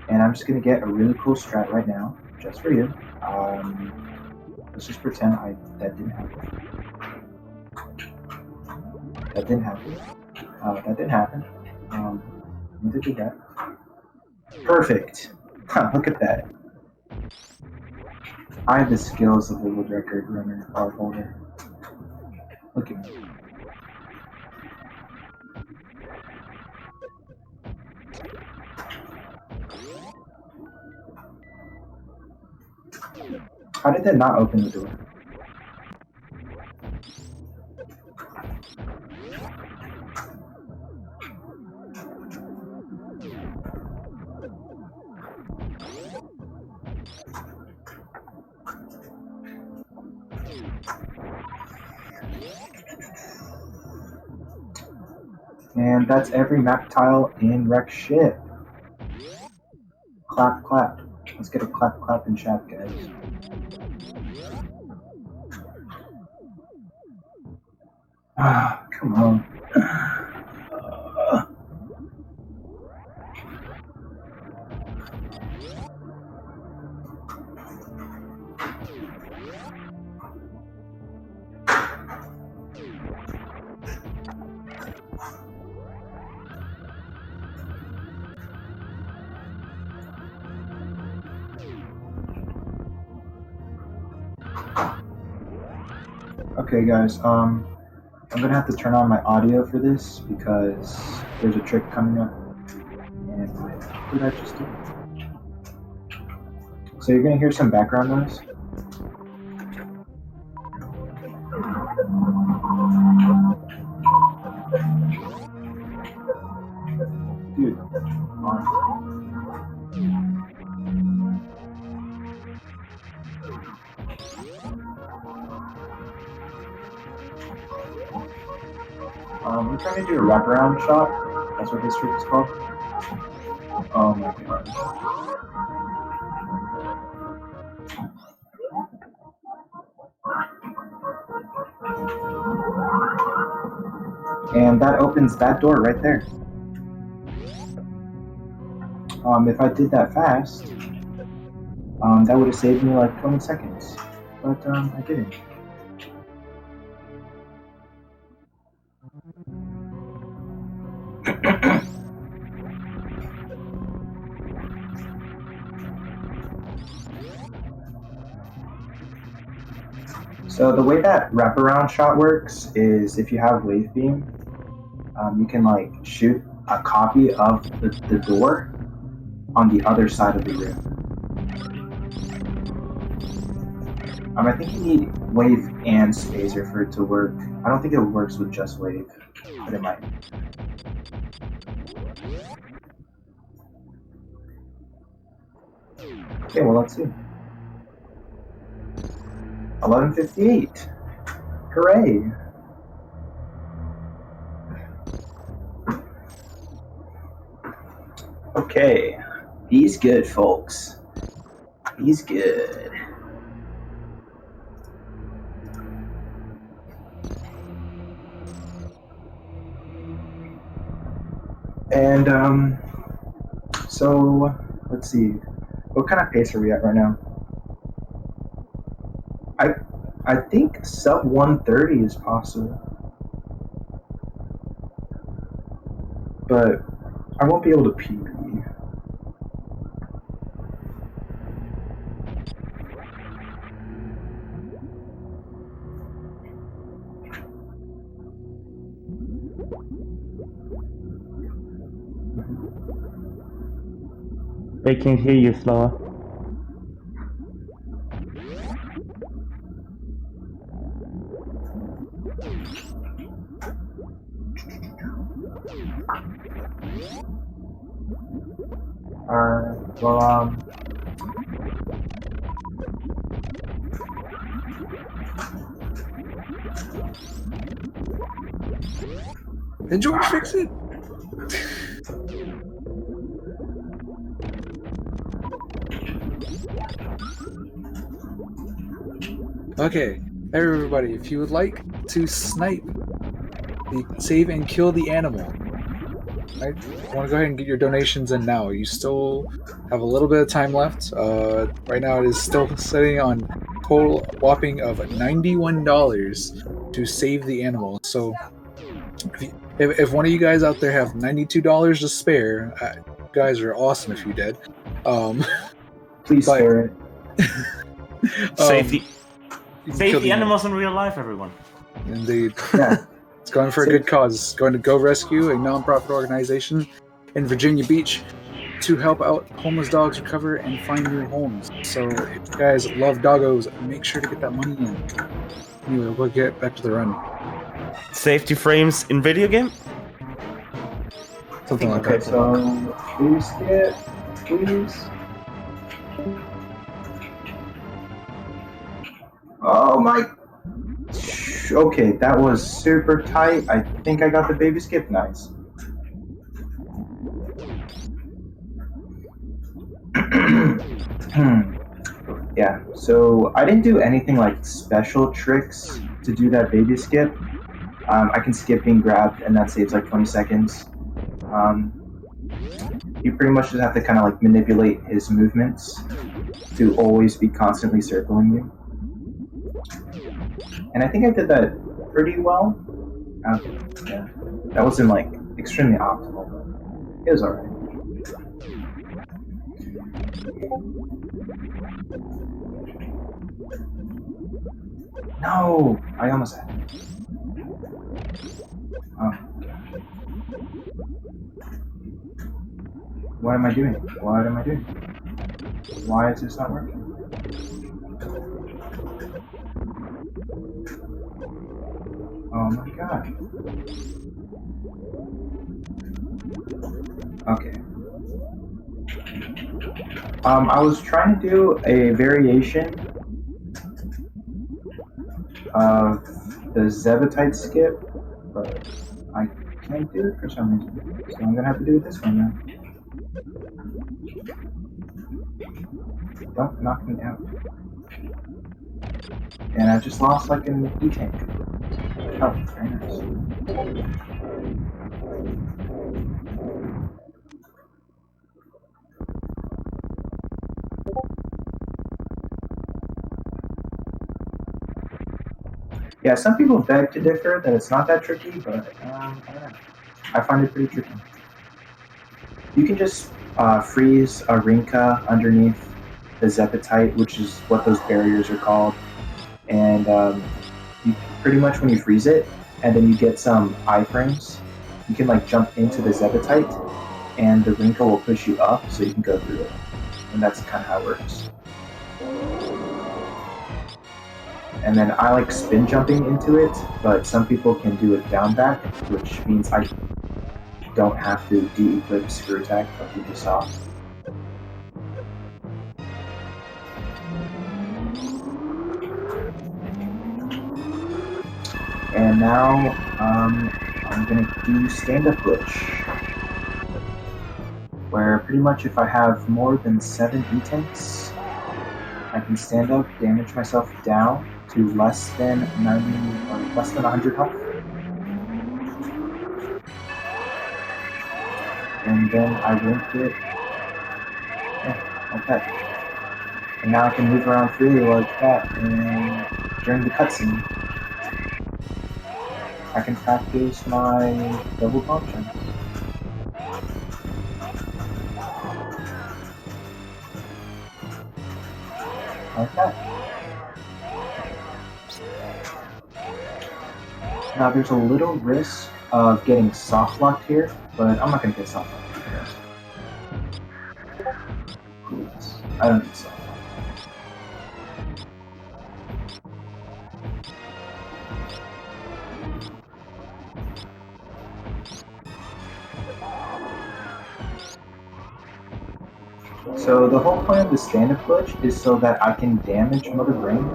And I'm just gonna get a really cool strat right now, just for you. Let's just pretend that didn't happen. That didn't happen. That didn't happen. Neither did that. Perfect. Look at that. I have the skills of the world record runner or holder. Look at me. How did that not open the door? And that's every map tile in Wreck Ship. Clap, clap. Let's get a clap, clap in chat, guys. Ah, come on. Okay, guys, I'm gonna have to turn on my audio for this because there's a trick coming up. And what did I just do? So you're gonna hear some background noise. Dude, we're trying to do a wraparound shot. That's what this trick is called. Oh my god. And that opens that door right there. If I did that fast, that would have saved me like 20 seconds. But I didn't. So the way that wraparound shot works is if you have wave beam, you can like shoot a copy of the door on the other side of the room. I think you need wave and spacer for it to work. I don't think it works with just wave, but it might. Okay, well, let's see. 11:58. Hooray! Okay, he's good, folks. He's good. And so let's see. What kind of pace are we at right now? I think sub 130 is possible. But I won't be able to PB. They can hear you slower. Alright, well, Did George fix it? Okay, everybody, if you would like to snipe the save and kill the animal, I want to go ahead and get your donations in now. You still have a little bit of time left. Right now it is still sitting on total whopping of $91 to save the animal. So if one of you guys out there have $92 to spare, you guys are awesome if you did. please spare it. Save kill the animals in real life, everyone. Indeed. Yeah. It's going for a good cause. It's going to Go Rescue, a non-profit organization in Virginia Beach, to help out homeless dogs recover and find new homes. So if you guys love doggos, make sure to get that money in. Anyway, we'll get back to the run. Safety frames in video game? Something like Okay, that. so please skip, please. Oh my. Okay, that was super tight. I think I got the baby skip. Nice. Yeah, so I didn't do anything like special tricks to do that baby skip. I can skip being grabbed, and that saves like 20 seconds. You pretty much just have to kind of like manipulate his movements to always be constantly circling you. And I think I did that pretty well. Yeah, that wasn't like extremely optimal, but it was alright. No, I almost had it. Oh. What am I doing? What am I doing? Why is this not working? Oh my god. Okay. I was trying to do a variation of the Zebetite skip, but I can't do it for some reason. So I'm gonna have to do it this one now. Don't knock me out. And I just lost like an E-tank. Oh, very nice. Yeah, some people beg to differ that it's not that tricky, but I don't know. I find it pretty tricky. You can just freeze a Rinka underneath the Zepatite, which is what those barriers are called. And you pretty much when you freeze it, and then you get some iframes, you can like jump into the Zepatite, and the Rinka will push you up so you can go through it. And that's kind of how it works. And then I like spin jumping into it, but some people can do it down back, which means I don't have to de-equip screw attack like you just saw. And now I'm gonna do stand-up glitch, where pretty much if I have more than 7 E-tanks, I can stand up, damage myself down to less than 90 or less than 100 health. And then I won't get Okay. And now I can move around freely like that, and during the cutscene, I can practice my double pump jump. Okay. Now there's a little risk of getting soft locked here, but I'm not gonna get soft locked here. Please. I don't need soft lock. So the whole point of the stand-up glitch is so that I can damage Mother Brain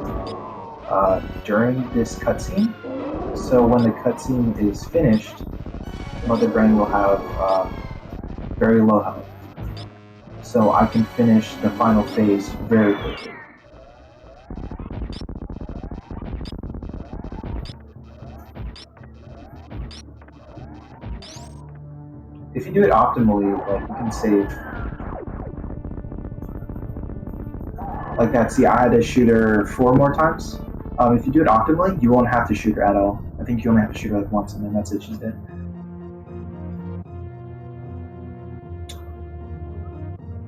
during this cutscene. So when the cutscene is finished, Mother Brain will have very low health. So I can finish the final phase very quickly. If you do it optimally, like you can save. Like that, see, I had to shoot her 4 more times. If you do it optimally, you won't have to shoot her at all. I think you only have to shoot her like once, and then that's it, she's dead.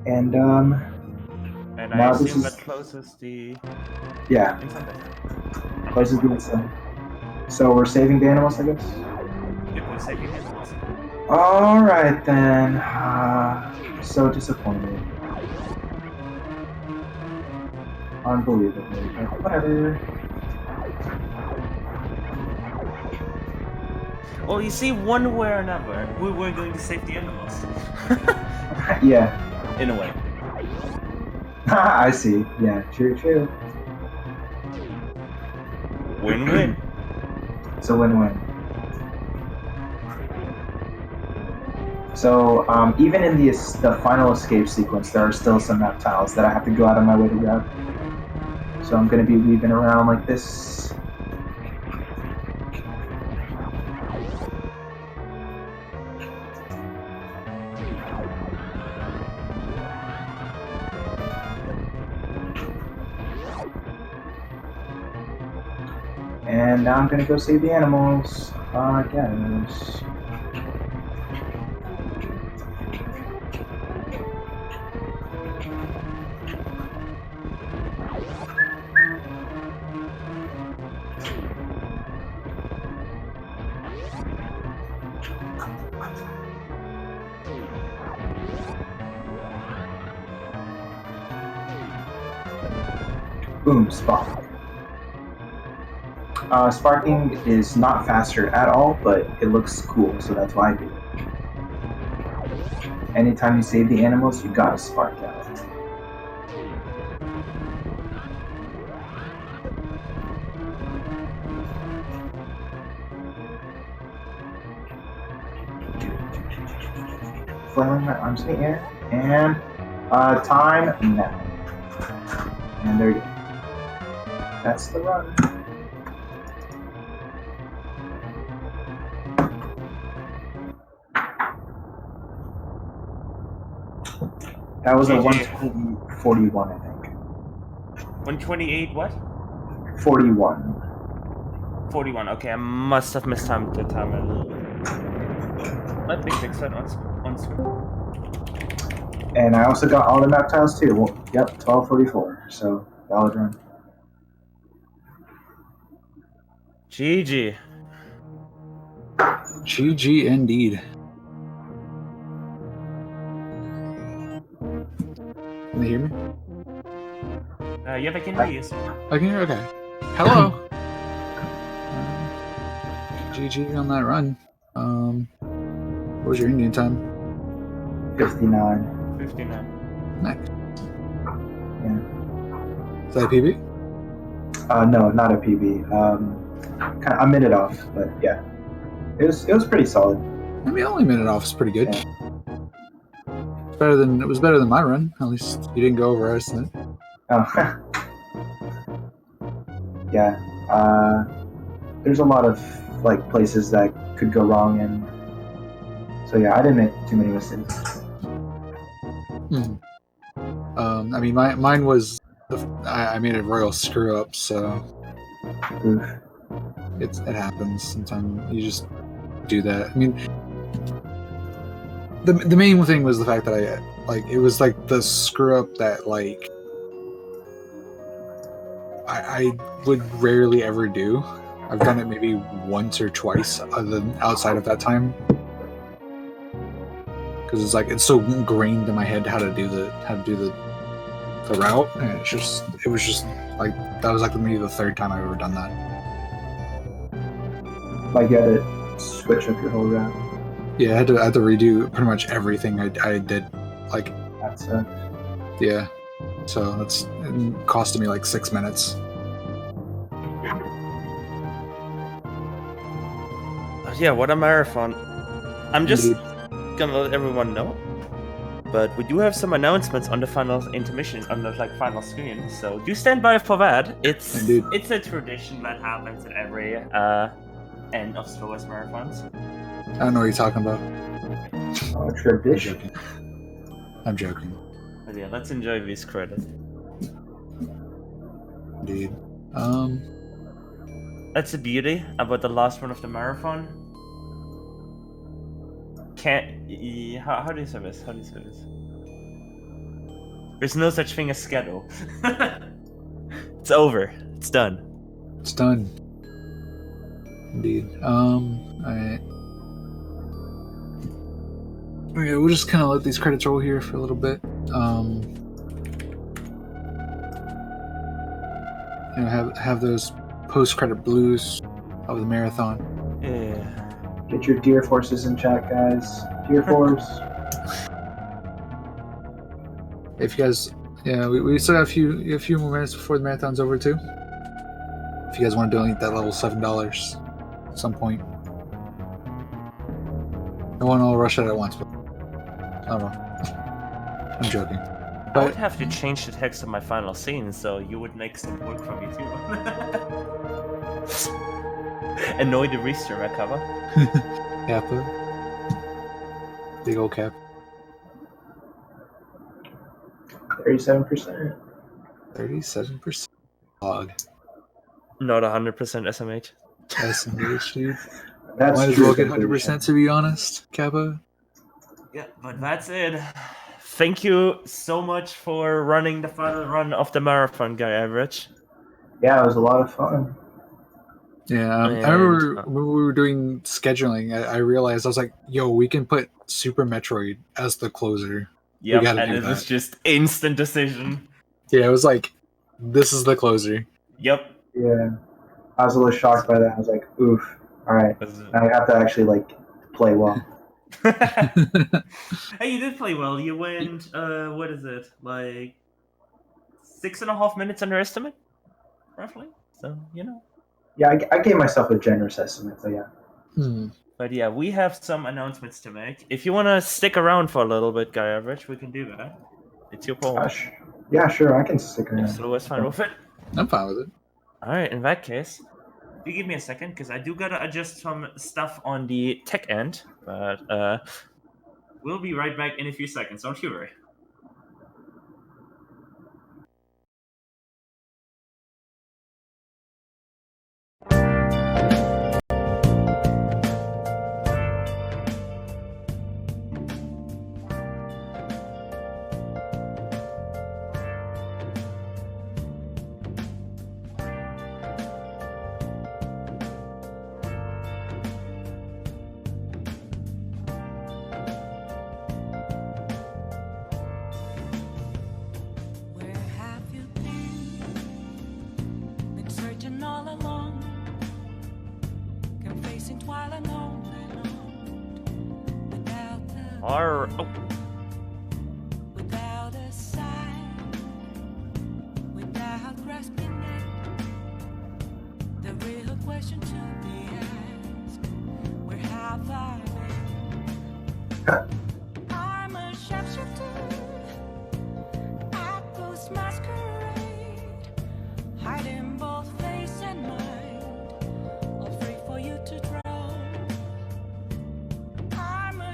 And I assume that closes the... Yeah. Closes the inside. So we're saving the animals, I guess? Yep, we're saving the animals. Alright then. So disappointed. Unbelievable, but whatever. Well, you see, one way or another, we were going to save the animals. Yeah. In a way. I see. Yeah, true. Win-win. It's a win-win. So, even in the final escape sequence, there are still some map tiles that I have to go out of my way to grab. So I'm going to be weaving around like this. And now I'm going to go save the animals. I guess. Boom, spark. Sparking is not faster at all, but it looks cool, so that's why I do it. Anytime you save the animals, you gotta spark out. Flailing my arms in the air, and time now. And there you go. That's the run. That was a 1:41, I think. 128 what? 41. 41, okay, I must have mistimed the timer a little bit. Let me fix that on screen. And I also got all the map tiles too. Well, yep, 12:44, so valid run. GG. GG indeed. Can they hear me? Yeah, I can hear you. I can hear. Okay. Hello. GG on that run. What was your Indian time? 59. 59. Nice. Yeah. Is that a PB? No, not a PB. A minute off, but yeah, it was pretty solid. I mean, only a minute off is pretty good. Yeah. It was better than my run. At least you didn't go over our estimate. Oh. Yeah. There's a lot of like places that could go wrong, and so yeah, I didn't make too many mistakes. I mean, mine was I made a royal screw up, so Oof. it happens. Sometimes you just do that. I mean, the main thing was the fact that it was like the screw up that like I would rarely ever do. I've done it maybe once or twice, other than outside of that time, because it's so ingrained in my head how to do the route, and it was just like that was like maybe the third time I've ever done that. Like you had to switch up your whole route. Yeah, I had to redo pretty much everything I did. Like That's yeah, so it costed me like 6 minutes. Yeah, what a marathon! I'm just Indeed. gonna let everyone know, but we do have some announcements on the final intermission, on the final screen. So do stand by for that. Indeed. It's a tradition that happens at every end of Star Wars marathons. I don't know what you're talking about. tradition. I'm joking. But yeah, let's enjoy these credits. Indeed. That's the beauty about the last one of the marathon. How do you say this? There's no such thing as schedule. It's over. It's done. It's done. Indeed. Alright. Okay, we'll just kind of let these credits roll here for a little bit. Have those post-credit blues of the marathon. Yeah. Get your Deer Forces in chat, guys. Deer Force. If you guys, we still have a few more minutes before the marathon's over too. If you guys want to donate that level $7 at some point, I won't all rush it at once, but I don't know. I'm joking. I would have to change the text of my final scene, so you would make some work for me too. Annoy the restreamer cover. Kappa. Big old cap. 37%. 37% log. Not 100% SMH. SMH, dude. That's Might as true well get conclusion. 100% to be honest, Kappa. Yeah, but that's it. Thank you so much for running the final run of the marathon, Guy Average. Yeah, it was a lot of fun. Yeah, I remember when we were doing scheduling, I realized, I was like, yo, we can put Super Metroid as the closer. Yep, gotta and do it was that. just instant decision. Yeah, it was like, this is the closer. Yep. Yeah. I was a little shocked by that. I was like, oof. Alright. Now I have to actually, play well. Hey, you did play well. You went, what is it? 6.5 minutes underestimate? Roughly. So, Yeah, I gave myself a generous estimate, so yeah. But yeah, we have some announcements to make. If you want to stick around for a little bit, Guy Average, we can do that. It's your call. Yeah, sure, I can stick around. So it's fine with it. I'm fine with it. Alright, in that case, you give me a second, because I do gotta adjust some stuff on the tech end. But we'll be right back in a few seconds, don't you worry. Without a sign, without grasping it, the real question to be asked, where have I been?